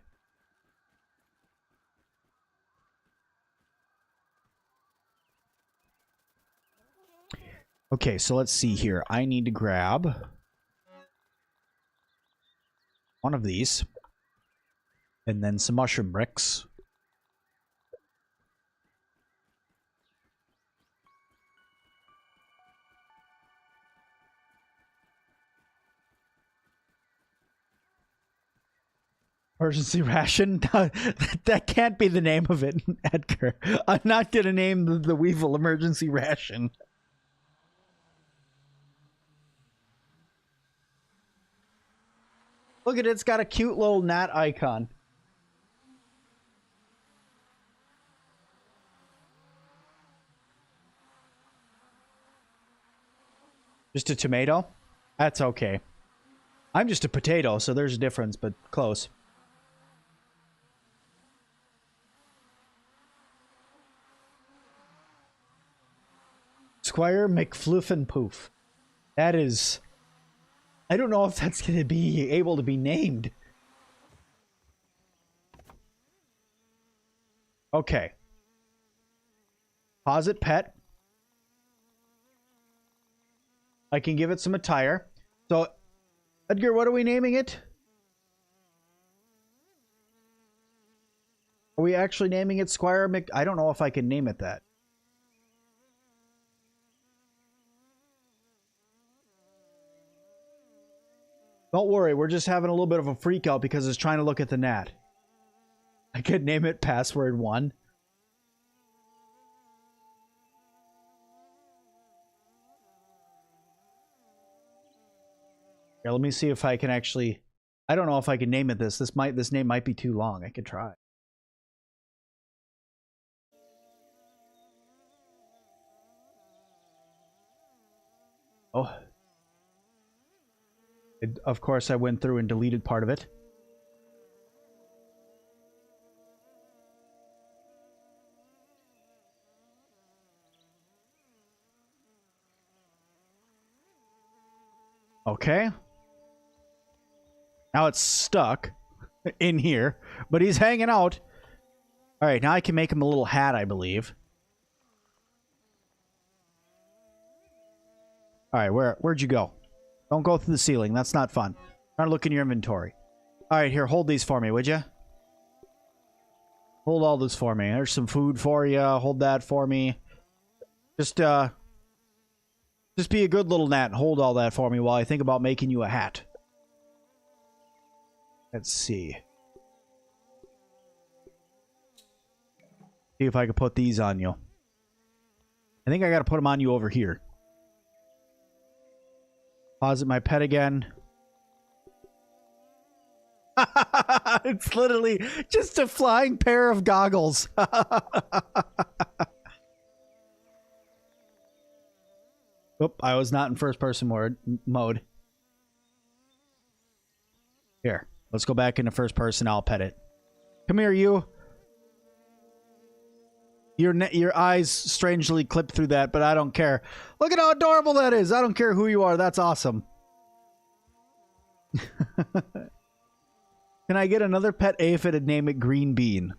Okay, so let's see here. I need to grab one of these. And then some mushroom bricks. Emergency ration? That can't be the name of it, Edgar. I'm not going to name the Weevil emergency ration. Look at it, it's got a cute little gnat icon. Just a tomato? That's okay. I'm just a potato, so there's a difference, but close. Squire McFluffenpoof. That is... I don't know if that's going to be able to be named. Okay. Posit pet. I can give it some attire. So, Edgar, what are we naming it? Are we actually naming it Squire Mc... I don't know if I can name it that. Don't worry, we're just having a little bit of a freak out because it's trying to look at the gnat. I could name it Password 1. Here, let me see if I can actually... I don't know if I can name it this. This name might be too long. I could try. Oh. Of course, I went through and deleted part of it. Okay. Now it's stuck in here, but he's hanging out. All right, now I can make him a little hat, I believe. All right, where'd you go? Don't go through the ceiling. That's not fun. Try to look in your inventory. All right, here, hold these for me, would you? Hold all this for me. There's some food for you. Hold that for me. Just be a good little gnat and hold all that for me while I think about making you a hat. Let's see. See if I can put these on you. I think I gotta put them on you over here. Posit my pet again. It's literally just a flying pair of goggles. Oop, I was not in first person mode. Here, let's go back into first person. I'll pet it. Come here, you. Your eyes strangely clipped through that, but I don't care. Look at how adorable that is. I don't care who you are. That's awesome. Can I get another pet aphid and name it Green Bean?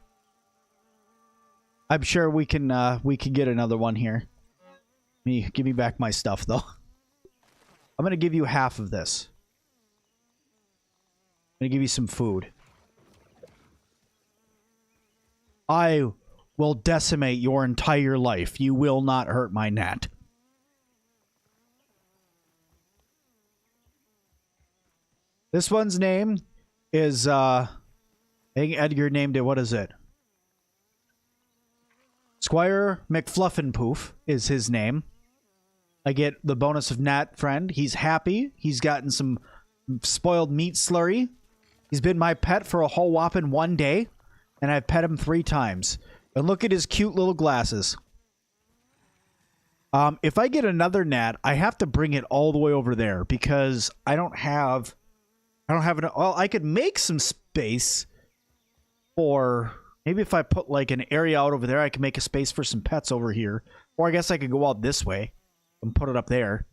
I'm sure we can get another one here. Give me back my stuff though. I'm gonna give you half of this. I'm gonna give you some food. I will decimate your entire life. You will not hurt my gnat. This one's name is I think Edgar named it. What is it? Squire McFluffinpoof is his name. I get the bonus of Nat Friend. He's happy. He's gotten some spoiled meat slurry. He's been my pet for a whole whopping 1 day, and I've pet him 3 times. And look at his cute little glasses. If I get another gnat, I have to bring it all the way over there because I don't have enough. Well, I could make some space for maybe if I put like an area out over there, I can make a space for some pets over here. Or I guess I could go out this way and put it up there.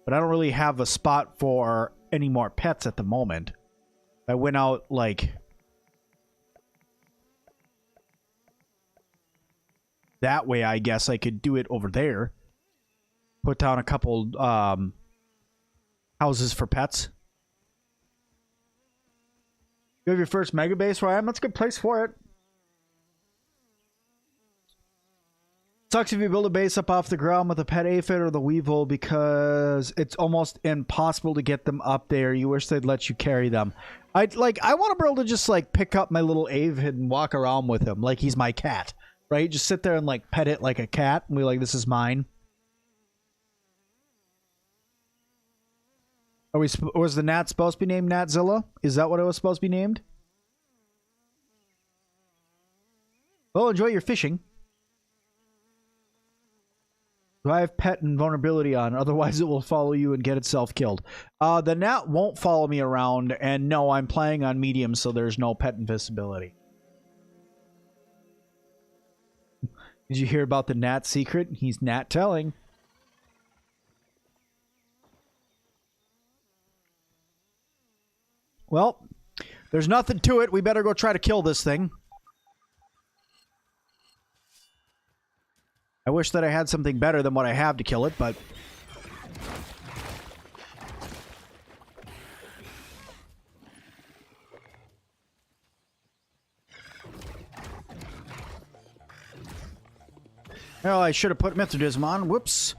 But I don't really have a spot for any more pets at the moment. I went out like that way, I guess I could do it over there. Put down a couple houses for pets. You have your first mega base where I am? That's a good place for it. Sucks if you build a base up off the ground with a pet aphid or the weevil because it's almost impossible to get them up there. You wish they'd let you carry them. I want to be able to just like pick up my little aphid and walk around with him like he's my cat, right? Just sit there and like pet it like a cat and be like, this is mine. Was the gnat supposed to be named Natzilla? Is that what it was supposed to be named? Well, enjoy your fishing. Do I have pet invulnerability on? Otherwise, it will follow you and get itself killed. The gnat won't follow me around, and no, I'm playing on medium, so there's no pet invisibility. Did you hear about the gnat secret? He's gnat telling. Well, there's nothing to it. We better go try to kill this thing. I wish that I had something better than what I have to kill it, but... Well, I should have put Mithridism on. Whoops.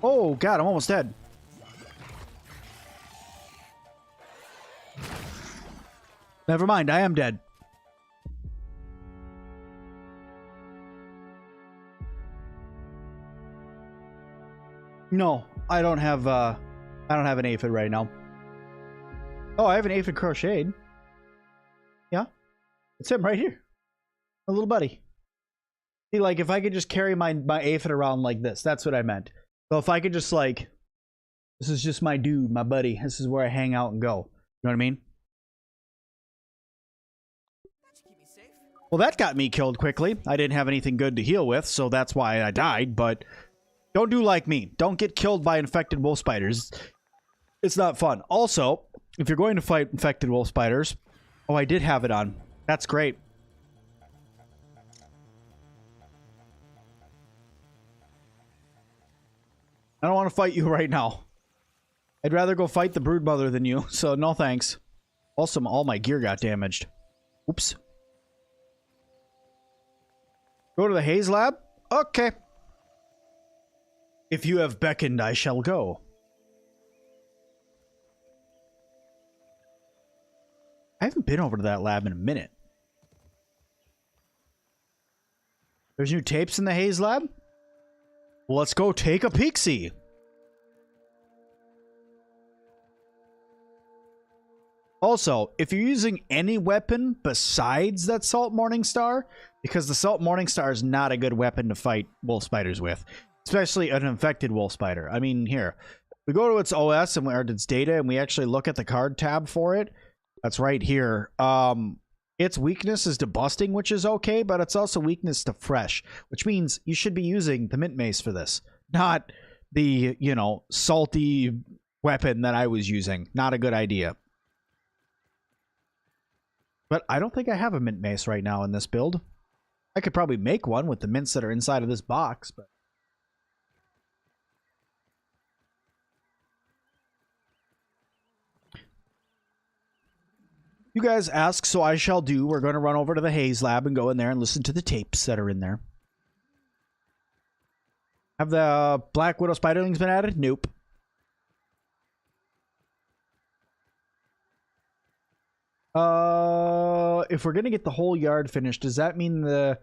Oh, God, I'm almost dead. Never mind, I am dead. No, I don't have an aphid right now. Oh, I have an aphid crocheted. Yeah. It's him right here. A little buddy. See, like, if I could just carry my aphid around like this, that's what I meant. So if I could just, like, this is just my dude, my buddy. This is where I hang out and go. You know what I mean? That should keep me safe. Well, that got me killed quickly. I didn't have anything good to heal with, so that's why I died, but don't do like me. Don't get killed by infected wolf spiders. It's not fun. Also, if you're going to fight infected wolf spiders... Oh, I did have it on. That's great. I don't want to fight you right now. I'd rather go fight the Broodmother than you, so no thanks. Also, all my gear got damaged. Oops. Go to the Haze lab? Okay. If you have beckoned, I shall go. I haven't been over to that lab in a minute. There's new tapes in the Haze lab? Well, let's go take a peek-see. Also, if you're using any weapon besides that Salt Morningstar, because the Salt Morningstar is not a good weapon to fight wolf spiders with, especially an infected wolf spider. I mean, here, we go to its OS and or its data, and we actually look at the card tab for it. That's right here. Its weakness is to busting, which is okay, but it's also weakness to fresh, which means you should be using the mint mace for this, not the, you know, salty weapon that I was using. Not a good idea. But I don't think I have a mint mace right now in this build. I could probably make one with the mints that are inside of this box, but... You guys ask, so I shall do. We're going to run over to the Haze lab and go in there and listen to the tapes that are in there. Have the Black Widow spiderlings been added? Nope. If we're going to get the whole yard finished, does that mean the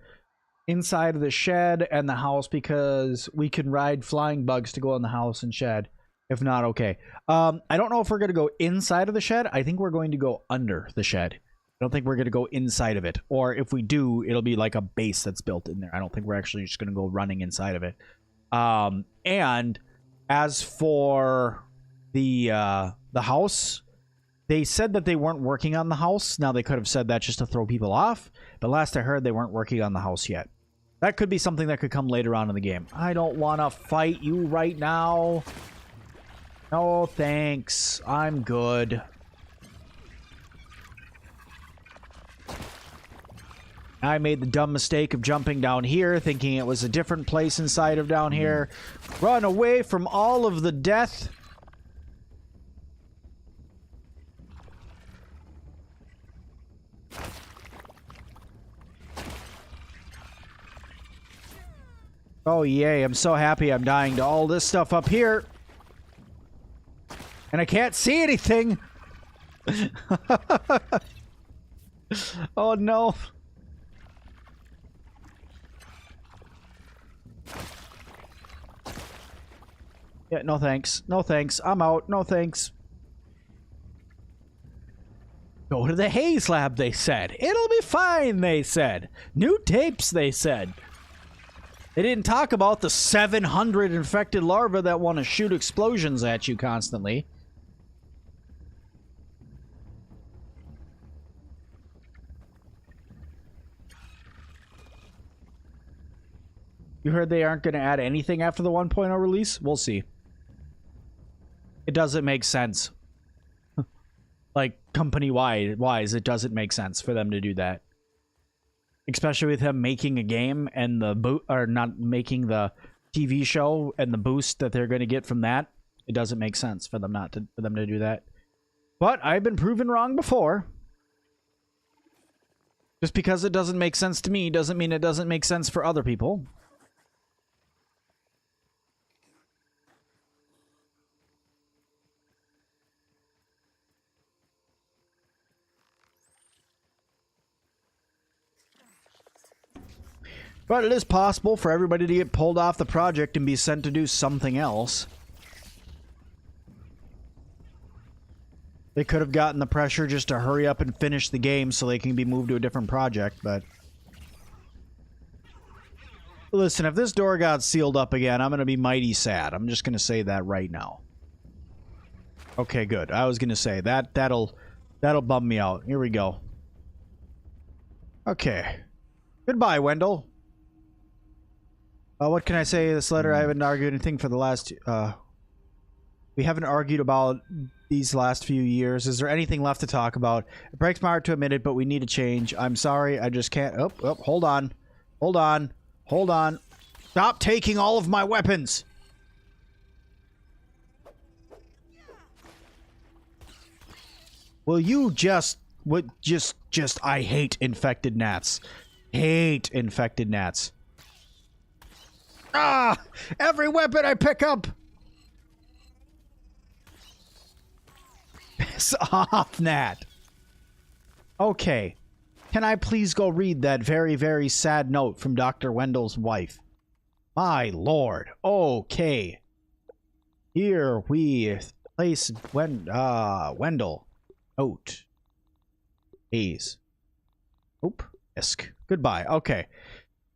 inside of the shed and the house? Because we can ride flying bugs to go in the house and shed. If not, okay. I don't know if we're going to go inside of the shed. I think we're going to go under the shed. I don't think we're going to go inside of it. Or if we do, it'll be like a base that's built in there. I don't think we're actually just going to go running inside of it. And as for the house, they said that they weren't working on the house. Now, they could have said that just to throw people off. But last I heard, they weren't working on the house yet. That could be something that could come later on in the game. I don't want to fight you right now. No, thanks. I'm good. I made the dumb mistake of jumping down here, thinking it was a different place inside of down here. Run away from all of the death. Oh, yay. I'm so happy I'm dying to all this stuff up here. And I can't see anything. Oh, no. Yeah, no thanks. No thanks. I'm out. No thanks. Go to the Haze lab, they said. It'll be fine, they said. New tapes, they said. They didn't talk about the 700 infected larvae that want to shoot explosions at you constantly. You heard they aren't going to add anything after the 1.0 release? We'll see. It doesn't make sense. Like, company-wise, it doesn't make sense for them to do that. Especially with him making a game and the or not making the TV show and the boost that they're going to get from that. It doesn't make sense for them to do that. But I've been proven wrong before. Just because it doesn't make sense to me doesn't mean it doesn't make sense for other people. But it is possible for everybody to get pulled off the project and be sent to do something else. They could have gotten the pressure just to hurry up and finish the game so they can be moved to a different project, but... Listen, if this door got sealed up again, I'm going to be mighty sad. I'm just going to say that right now. Okay, good. I was going to say, that'll bum me out. Here we go. Okay. Goodbye, Wendell. What can I say? This letter, I haven't argued anything for the last... we haven't argued about these last few years. Is there anything left to talk about? It breaks my heart to admit it, but we need a change. I'm sorry, I just can't... Oh, hold on. Hold on. Hold on. Stop taking all of my weapons! Will you just... I hate infected gnats. Hate infected gnats. Ah! Every weapon I pick up! Piss off, Gnat. Okay. Can I please go read that very, very sad note from Dr. Wendell's wife? My lord. Okay. Here we place Wendell. Note. Haze. Oop. Isk. Goodbye. Okay.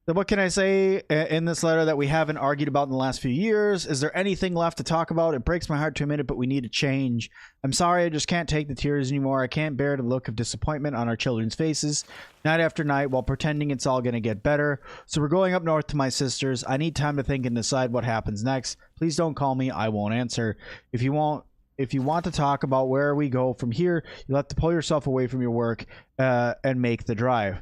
So what can I say in this letter that we haven't argued about in the last few years? Is there anything left to talk about? It breaks my heart to admit it, but we need a change. I'm sorry, I just can't take the tears anymore. I can't bear the look of disappointment on our children's faces, night after night, while pretending it's all going to get better. So we're going up north to my sister's. I need time to think and decide what happens next. Please don't call me. I won't answer. If you want to talk about where we go from here, you'll have to pull yourself away from your work and make the drive.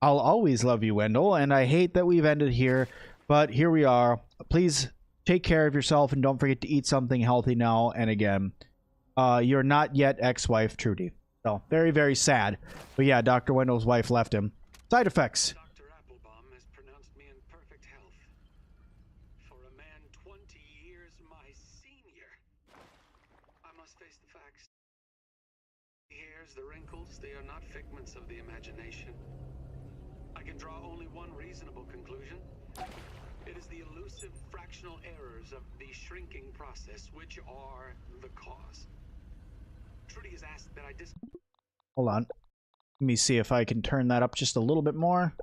I'll always love you, Wendell, and I hate that we've ended here, but here we are. Please take care of yourself and don't forget to eat something healthy now and again. You're not yet ex-wife, Trudy. So, very, very sad. But yeah, Dr. Wendell's wife left him. Side effects. Dr. Applebaum has pronounced me in perfect health. For a man 20 years my senior. I must face the facts. The hairs, the wrinkles, they are not figments of the imagination. I can draw only one reasonable conclusion. It is the elusive fractional errors of the shrinking process which are the cause. Trudy has asked that I Hold on. Let me see if I can turn that up just a little bit more.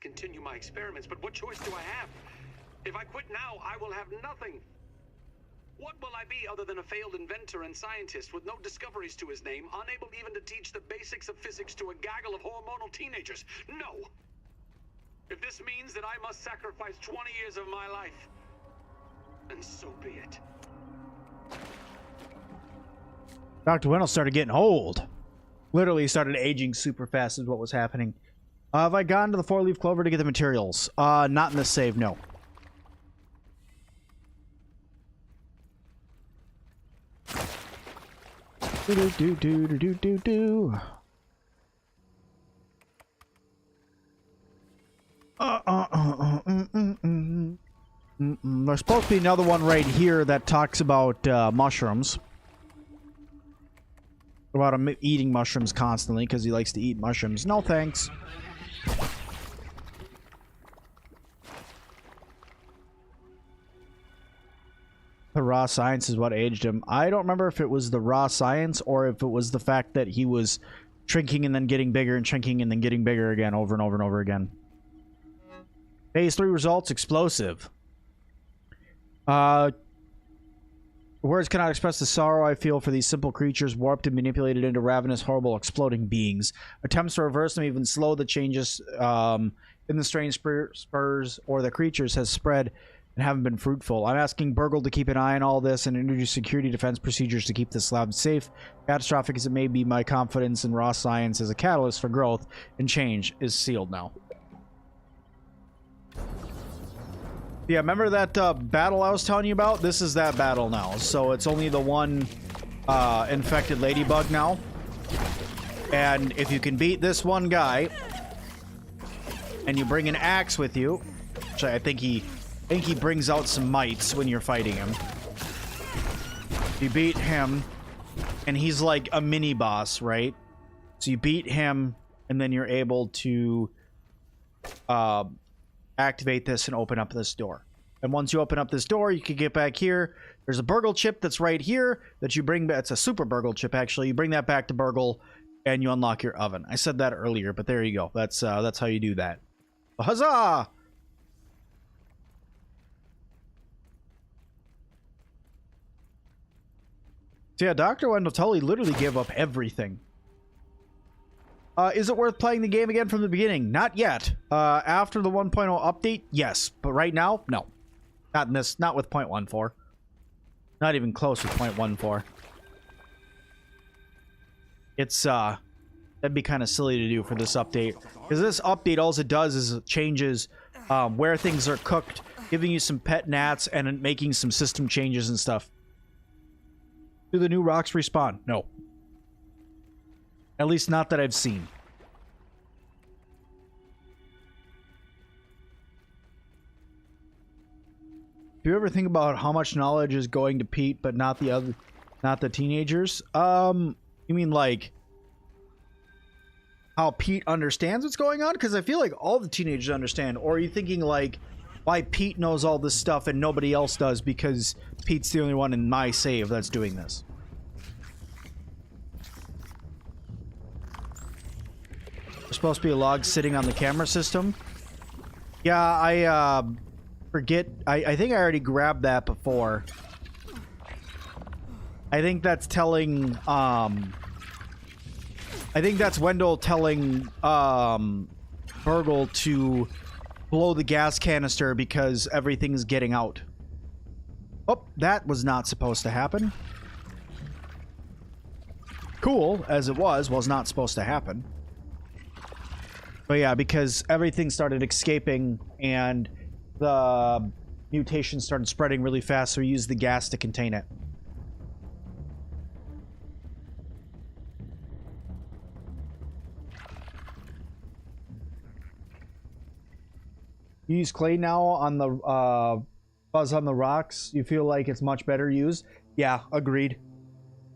continue my experiments, but what choice do I have? If I quit now, I will have nothing. What will I be other than a failed inventor and scientist with no discoveries to his name, unable even to teach the basics of physics to a gaggle of hormonal teenagers? No! If this means that I must sacrifice 20 years of my life, then so be it. Dr. Wendell started getting old. Literally started aging super fast is what was happening. Have I gone to the four-leaf clover to get the materials? Not in this save, no. There's supposed to be another one right here that talks about mushrooms. About him eating mushrooms constantly because he likes to eat mushrooms. No thanks. The raw science is what aged him. I don't remember if it was the raw science or if it was the fact that he was shrinking and then getting bigger and shrinking and then getting bigger again over and over and over again. Phase 3 results, explosive. Words cannot express the sorrow I feel for these simple creatures, warped and manipulated into ravenous, horrible, exploding beings. Attempts to reverse them, even slow the changes in the strange spurs or the creatures, has spread and haven't been fruitful. I'm asking Burgle to keep an eye on all this and introduce security defense procedures to keep this lab safe. Catastrophic as it may be, my confidence in raw science as a catalyst for growth and change is sealed now. Yeah, remember that battle I was telling you about? This is that battle now. So it's only the one infected ladybug now. And if you can beat this one guy, and you bring an axe with you, which I think he brings out some mites when you're fighting him. You beat him, and he's like a mini boss, right? So you beat him, and then you're able to activate this and open up this door. And once you open up this door, you can get back here. There's a Burgle chip that's right here that you bring back. It's a super Burgle chip, actually. You bring that back to Burgle, and you unlock your oven. I said that earlier, but there you go. That's how you do that. Huzzah! So yeah, Dr. Wendell Tully literally gave up everything. Is it worth playing the game again from the beginning? Not yet. After the 1.0 update, yes. But right now, no. Not in this, not with 0.14. Not even close with 0.14. It's, that'd be kind of silly to do for this update. Because this update, all it does is it changes where things are cooked, giving you some pet gnats, and making some system changes and stuff. Do the new rocks respawn? No. At least not that I've seen. Do you ever think about how much knowledge is going to Pete, but not the teenagers? You mean like how Pete understands what's going on? Because I feel like all the teenagers understand. Or are you thinking like why Pete knows all this stuff and nobody else does because Pete's the only one in my save that's doing this? There's supposed to be a log sitting on the camera system. Yeah, I forget. I think I already grabbed that before. I think that's telling I think that's Wendell telling Burgle to blow the gas canister because everything's getting out. Oh, that was not supposed to happen. Cool as it was not supposed to happen. But yeah, because everything started escaping and the mutation started spreading really fast, so we used the gas to contain it. You use clay now on the fuzz on the rocks. You feel like it's much better used? Yeah, agreed.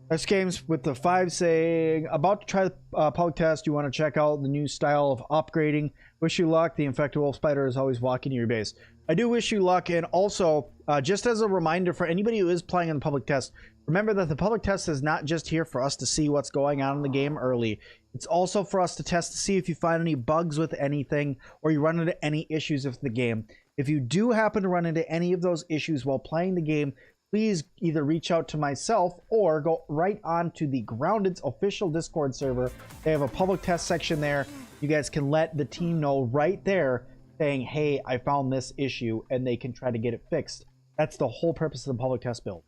This game's with the 5 saying, about to try the public test. You want to check out the new style of upgrading. Wish you luck. The infected wolf spider is always walking to your base. I do wish you luck. And also, just as a reminder for anybody who is playing in the public test, remember that the public test is not just here for us to see what's going on in the game early. It's also for us to test to see if you find any bugs with anything or you run into any issues with the game. If you do happen to run into any of those issues while playing the game, please either reach out to myself or go right on to the Grounded's official Discord server. They have a public test section there. You guys can let the team know right there saying, hey, I found this issue, and they can try to get it fixed. That's the whole purpose of the public test build.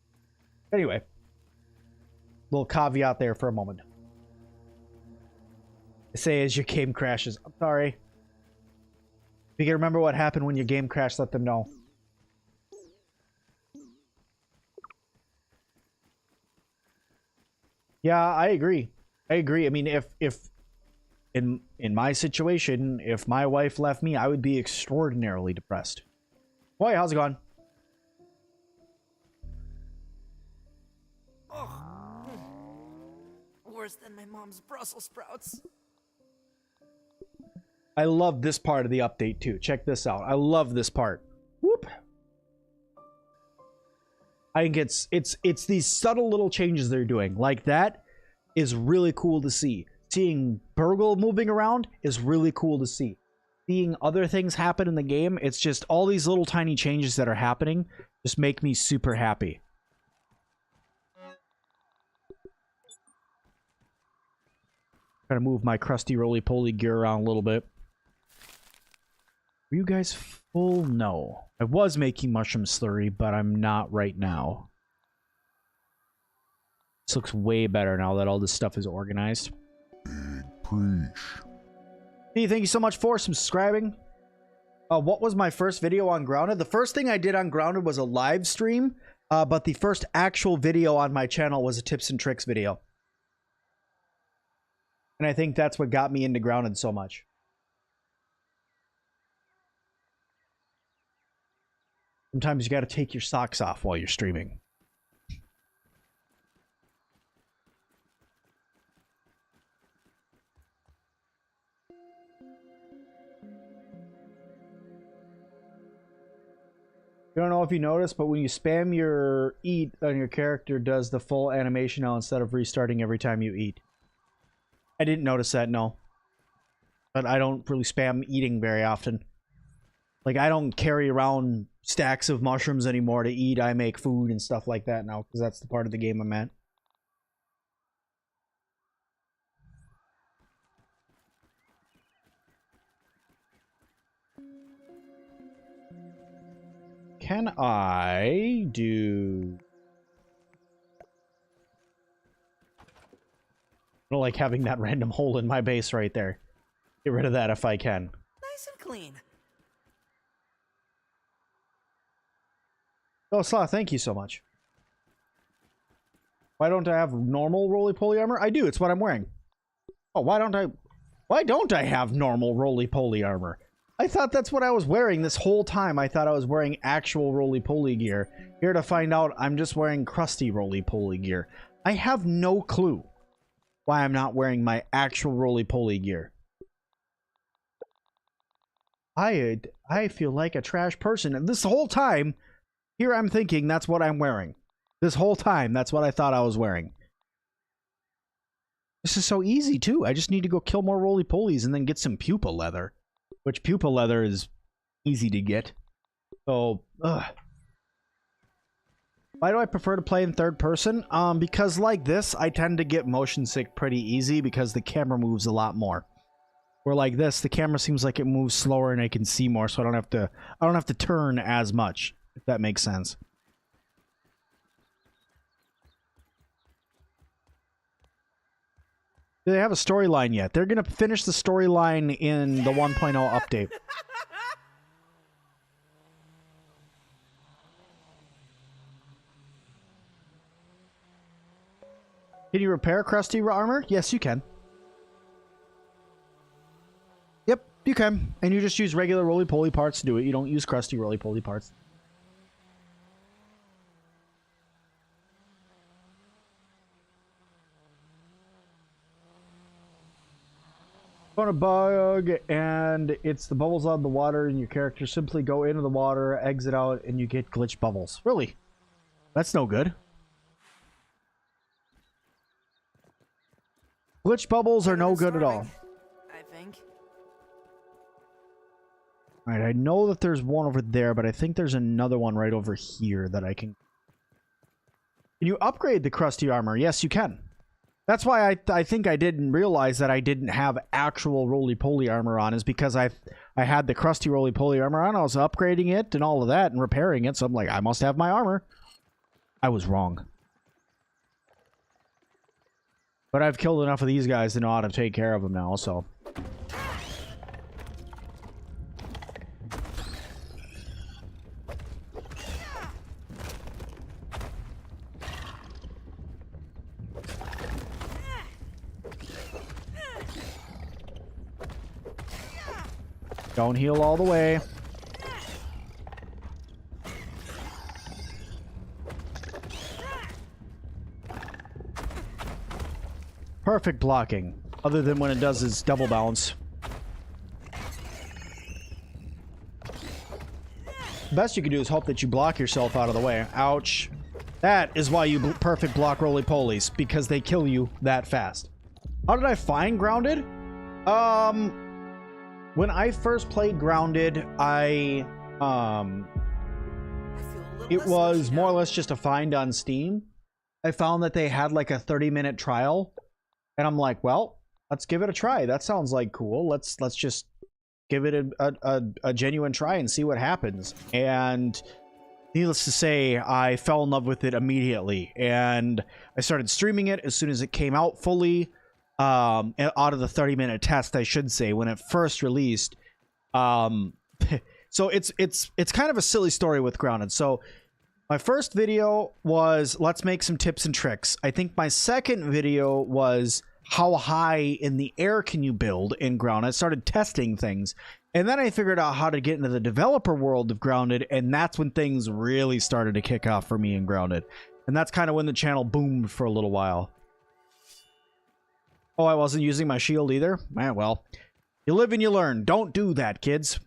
Anyway, little caveat there for a moment. I say as your game crashes. I'm sorry. If you can remember what happened when your game crashed, let them know. Yeah, I agree. I agree. I mean, if in my situation, if my wife left me, I would be extraordinarily depressed. Boy, how's it going? Oh. Worse than my mom's Brussels sprouts. I love this part of the update too. Check this out. I love this part. Whoop. I think it's these subtle little changes they're doing. Like that is really cool to see. Seeing Burgle moving around is really cool to see. Seeing other things happen in the game, it's just all these little tiny changes that are happening just make me super happy. Trying to move my crusty roly-poly gear around a little bit. Are you guys full? No. I was making mushroom slurry, but I'm not right now. This looks way better now that all this stuff is organized. Hey, thank you so much for subscribing. What was my first video on Grounded? The first thing I did on Grounded was a live stream, but the first actual video on my channel was a tips and tricks video. And I think that's what got me into Grounded so much. Sometimes you got to take your socks off while you're streaming. I don't know if you noticed, but when you spam your eat on your character does the full animation now instead of restarting every time you eat. I didn't notice that, no. But I don't really spam eating very often. Like, I don't carry around stacks of mushrooms anymore to eat. I make food and stuff like that now, because that's the part of the game I'm at. Can I do... I don't like having that random hole in my base right there. Get rid of that if I can. Nice and clean. Oh, Slaw, thank you so much. Why don't I have normal roly-poly armor? I do, it's what I'm wearing. Oh, why don't I have normal roly-poly armor? I thought that's what I was wearing this whole time. I thought I was wearing actual roly-poly gear. Here to find out, I'm just wearing crusty roly-poly gear. I have no clue why I'm not wearing my actual roly-poly gear. I feel like a trash person. And this whole time, here I'm thinking that's what I'm wearing. This whole time, that's what I thought I was wearing. This is so easy, too. I just need to go kill more roly-polies and then get some pupa leather. Which pupa leather is easy to get. So, ugh. Why do I prefer to play in third person? Because like this, I tend to get motion sick pretty easy because the camera moves a lot more. Where like this, the camera seems like it moves slower and I can see more, so I don't have to turn as much, if that makes sense. Do they have a storyline yet? They're gonna finish the storyline in the 1.0 update. Can you repair crusty armor? Yes, you can. Yep, you can. And you just use regular roly-poly parts to do it. You don't use crusty roly-poly parts. On a bug, and it's the bubbles on the water, and your character simply go into the water, exit out, and you get glitch bubbles. Really? That's no good. Glitch bubbles are no good at all. I think. Alright, I know that there's one over there, but I think there's another one right over here that I can... Can you upgrade the crusty armor? Yes, you can. That's why I think I didn't realize that I didn't have actual roly-poly armor on, is because I had the crusty roly-poly armor on. I was upgrading it and all of that and repairing it, so I'm like, I must have my armor. I was wrong. But I've killed enough of these guys to know how to take care of them now, so... Don't heal all the way. Perfect blocking, other than when it does its double bounce. Best you can do is hope that you block yourself out of the way. Ouch. That is why you perfect block roly-polies, because they kill you that fast. How did I find Grounded? When I first played Grounded, it was more or less just a find on Steam. I found that they had like a 30-minute trial, and I'm like, well, let's give it a try. That sounds like cool. Let's just give it a genuine try and see what happens. And needless to say, I fell in love with it immediately, and I started streaming it as soon as it came out fully. Out of the 30-minute test, I should say, when it first released. So it's kind of a silly story with Grounded. So my first video was let's make some tips and tricks. I think my second video was how high in the air can you build in Grounded. I started testing things, and then I figured out how to get into the developer world of Grounded, and that's when things really started to kick off for me in Grounded. And that's kind of when the channel boomed for a little while. Oh, I wasn't using my shield either? Eh, well, you live and you learn. Don't do that, kids.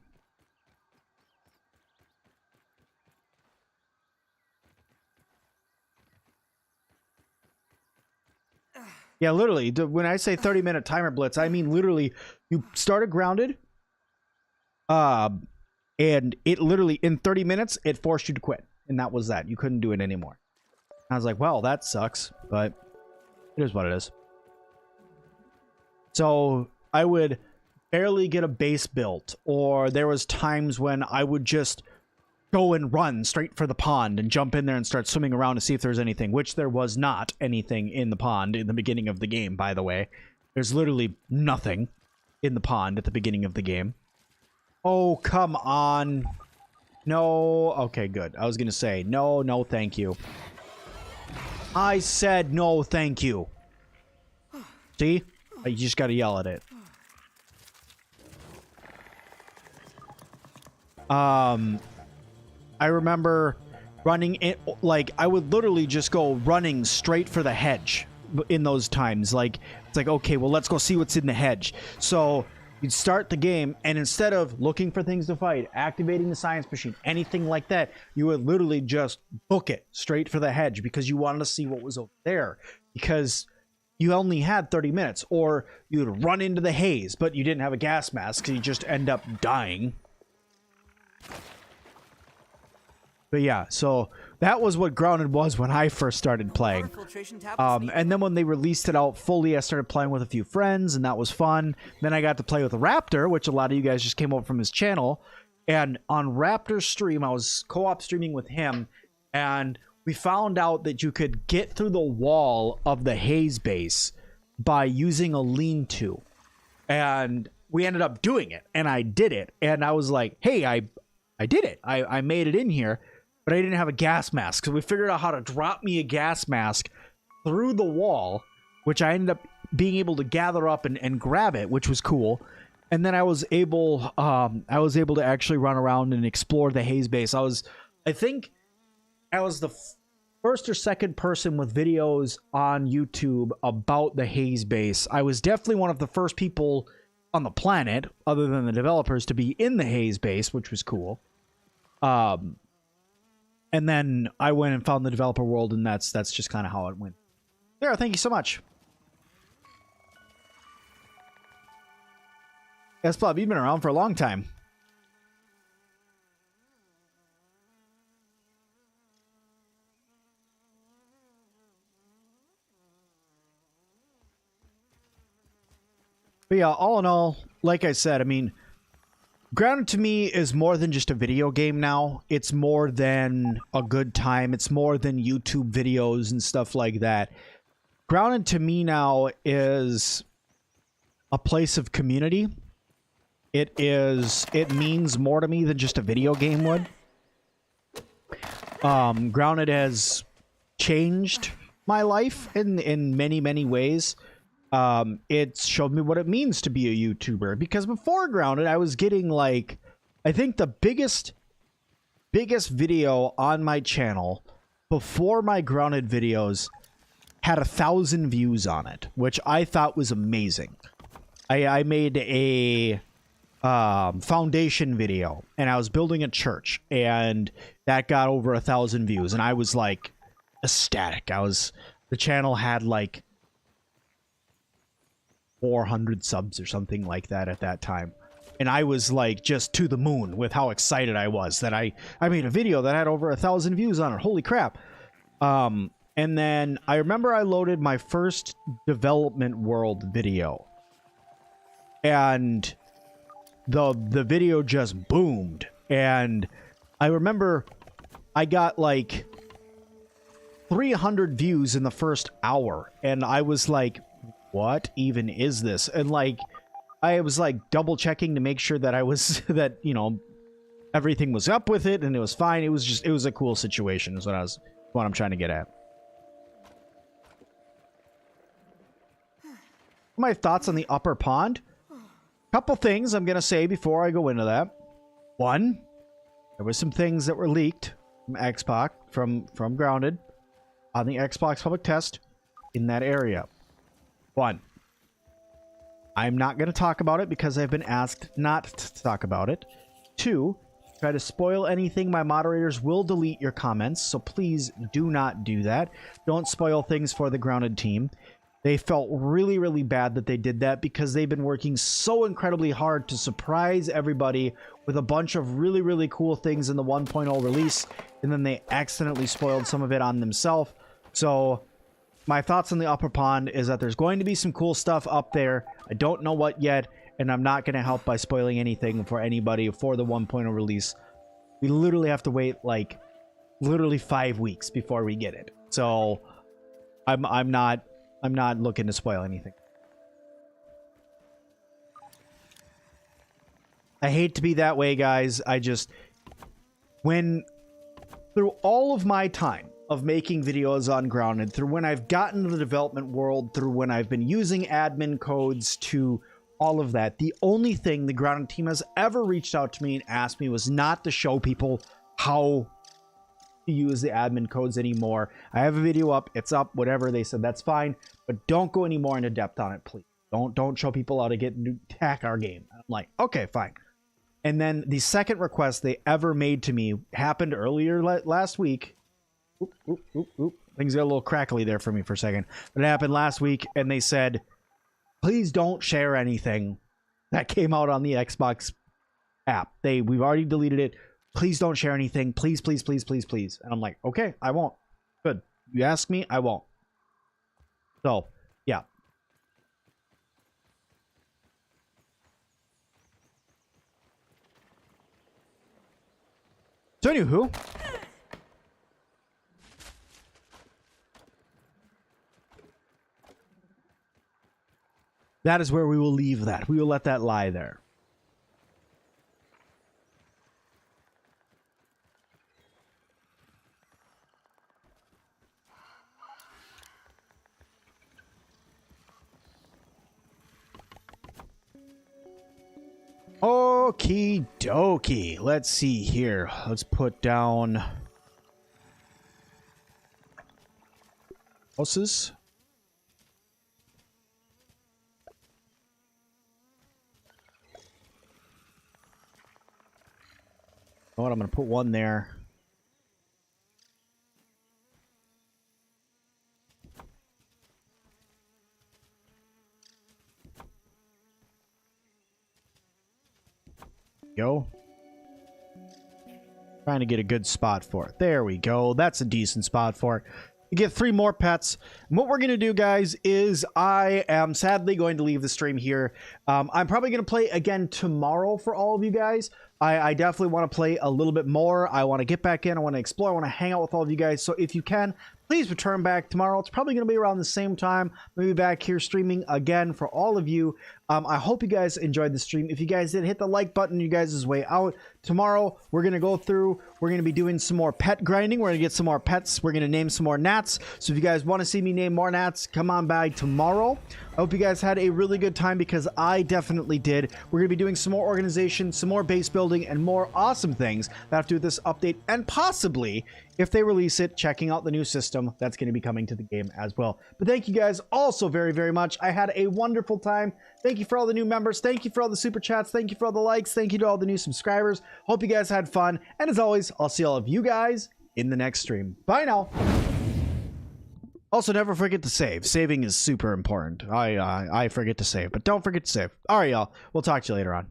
Yeah, literally, when I say 30-minute timer blitz, I mean literally, you started Grounded, and it literally, in 30 minutes, it forced you to quit. And that was that. You couldn't do it anymore. I was like, well, that sucks, but it is what it is. So I would barely get a base built, or there was times when I would just go and run straight for the pond and jump in there and start swimming around to see if there's anything, which there was not anything in the pond in the beginning of the game, by the way. There's literally nothing in the pond at the beginning of the game. Oh, come on. No. Okay, good. I was going to say, no, no, thank you. I said no, thank you. See? You just got to yell at it. I remember running in, like, I would literally just go running straight for the hedge in those times. Like, it's like, okay, well, let's go see what's in the hedge. So you'd start the game, and instead of looking for things to fight, activating the science machine, anything like that, you would literally just book it straight for the hedge because you wanted to see what was over there. Because you only had 30 minutes, or you would run into the haze, but you didn't have a gas mask, so you just end up dying. But yeah, so that was what Grounded was when I first started playing. And then when they released it out fully, I started playing with a few friends, and that was fun. Then I got to play with Raptor, which a lot of you guys just came over from his channel. And on Raptor's stream, I was co-op streaming with him, and we found out that you could get through the wall of the Haze base by using a lean-to. And we ended up doing it, and I did it. And I was like, hey, I did it. I made it in here. But I didn't have a gas mask, so we figured out how to drop me a gas mask through the wall, which I ended up being able to gather up and grab it, which was cool. And then I was able to actually run around and explore the Haze base. I think I was the first or second person with videos on YouTube about the Haze base. I was definitely one of the first people on the planet, other than the developers, to be in the Haze base, which was cool. And then I went and found the developer world, and that's just kind of how it went. Sarah, thank you so much. Yes, Bob, you've been around for a long time. But yeah, all in all, like I said, I mean, Grounded to me is more than just a video game now. It's more than a good time. It's more than YouTube videos and stuff like that. Grounded to me now is a place of community. It means more to me than just a video game would. Grounded has changed my life in many, many ways. It's showed me what it means to be a YouTuber, because before Grounded, I was getting, like, I think the biggest video on my channel before my Grounded videos had 1,000 views on it, which I thought was amazing. I made a foundation video, and I was building a church, and that got over 1,000 views, and I was like ecstatic. The channel had like 400 subs or something like that at that time. And I was like just to the moon with how excited I was that I made a video that had over 1,000 views on it. Holy crap. And then I remember I loaded my first development world video. And the video just boomed. And I remember I got like 300 views in the first hour. And I was like, what even is this? And like, I was like double checking to make sure that I was, that, you know, everything was up with it and it was fine. It was a cool situation is what I'm trying to get at. My thoughts on the upper pond. Couple things I'm going to say before I go into that. One, there was some things that were leaked from Xbox, from Grounded on the Xbox public test in that area. One, I'm not going to talk about it because I've been asked not to talk about it. Two, try to spoil anything, my moderators will delete your comments, so please do not do that. Don't spoil things for the Grounded team. They felt really, really bad that they did that because they've been working so incredibly hard to surprise everybody with a bunch of really, really cool things in the 1.0 release, and then they accidentally spoiled some of it on themselves. So my thoughts on the upper pond is that there's going to be some cool stuff up there. I don't know what yet, and I'm not going to help by spoiling anything for anybody for the 1.0 release. We literally have to wait like literally 5 weeks before we get it. So I'm not looking to spoil anything. I hate to be that way, guys. I just, when through all of my time of making videos on Grounded, through when I've gotten to the development world, through when I've been using admin codes to all of that, the only thing the Grounded team has ever reached out to me and asked me was not to show people how to use the admin codes anymore. I have a video up, it's up, whatever. They said that's fine, but don't go any more into depth on it, please. Don't show people how to hack our game. I'm like, okay, fine. And then the second request they ever made to me happened earlier last week. Oop. Things got a little crackly there for me for a second. But it happened last week, and they said, please don't share anything that came out on the Xbox app. We've already deleted it. Please don't share anything. Please, please, please, please, please. And I'm like, okay, I won't. Good. You ask me, I won't. So, yeah. So anywho, that is where we will leave that. We will let that lie there. Okie dokie. Let's see here. Let's put down houses. You know what? I'm going to put one there. Go. Trying to get a good spot for it. There we go. That's a decent spot for it. You get 3 more pets. And what we're going to do, guys, is I am sadly going to leave the stream here. I'm probably going to play again tomorrow for all of you guys. I definitely want to play a little bit more. I want to get back in. I want to explore. I want to hang out with all of you guys. So if you can, please return back tomorrow. It's probably going to be around the same time. Maybe back here streaming again for all of you. I hope you guys enjoyed the stream. If you guys did, hit the like button. You guys' way out. Tomorrow, we're going to go through. We're going to be doing some more pet grinding. We're going to get some more pets. We're going to name some more gnats. So if you guys want to see me name more gnats, come on by tomorrow. I hope you guys had a really good time because I definitely did. We're going to be doing some more organization, some more base building, and more awesome things that have to do with this update. And possibly, if they release it, checking out the new system that's going to be coming to the game as well. But thank you guys all so very, very much. I had a wonderful time. Thank you for all the new members. Thank you for all the super chats. Thank you for all the likes. Thank you to all the new subscribers. Hope you guys had fun. And as always, I'll see all of you guys in the next stream. Bye now. Also, never forget to save. Saving is super important. I forget to save, but don't forget to save. All right, y'all. We'll talk to you later on.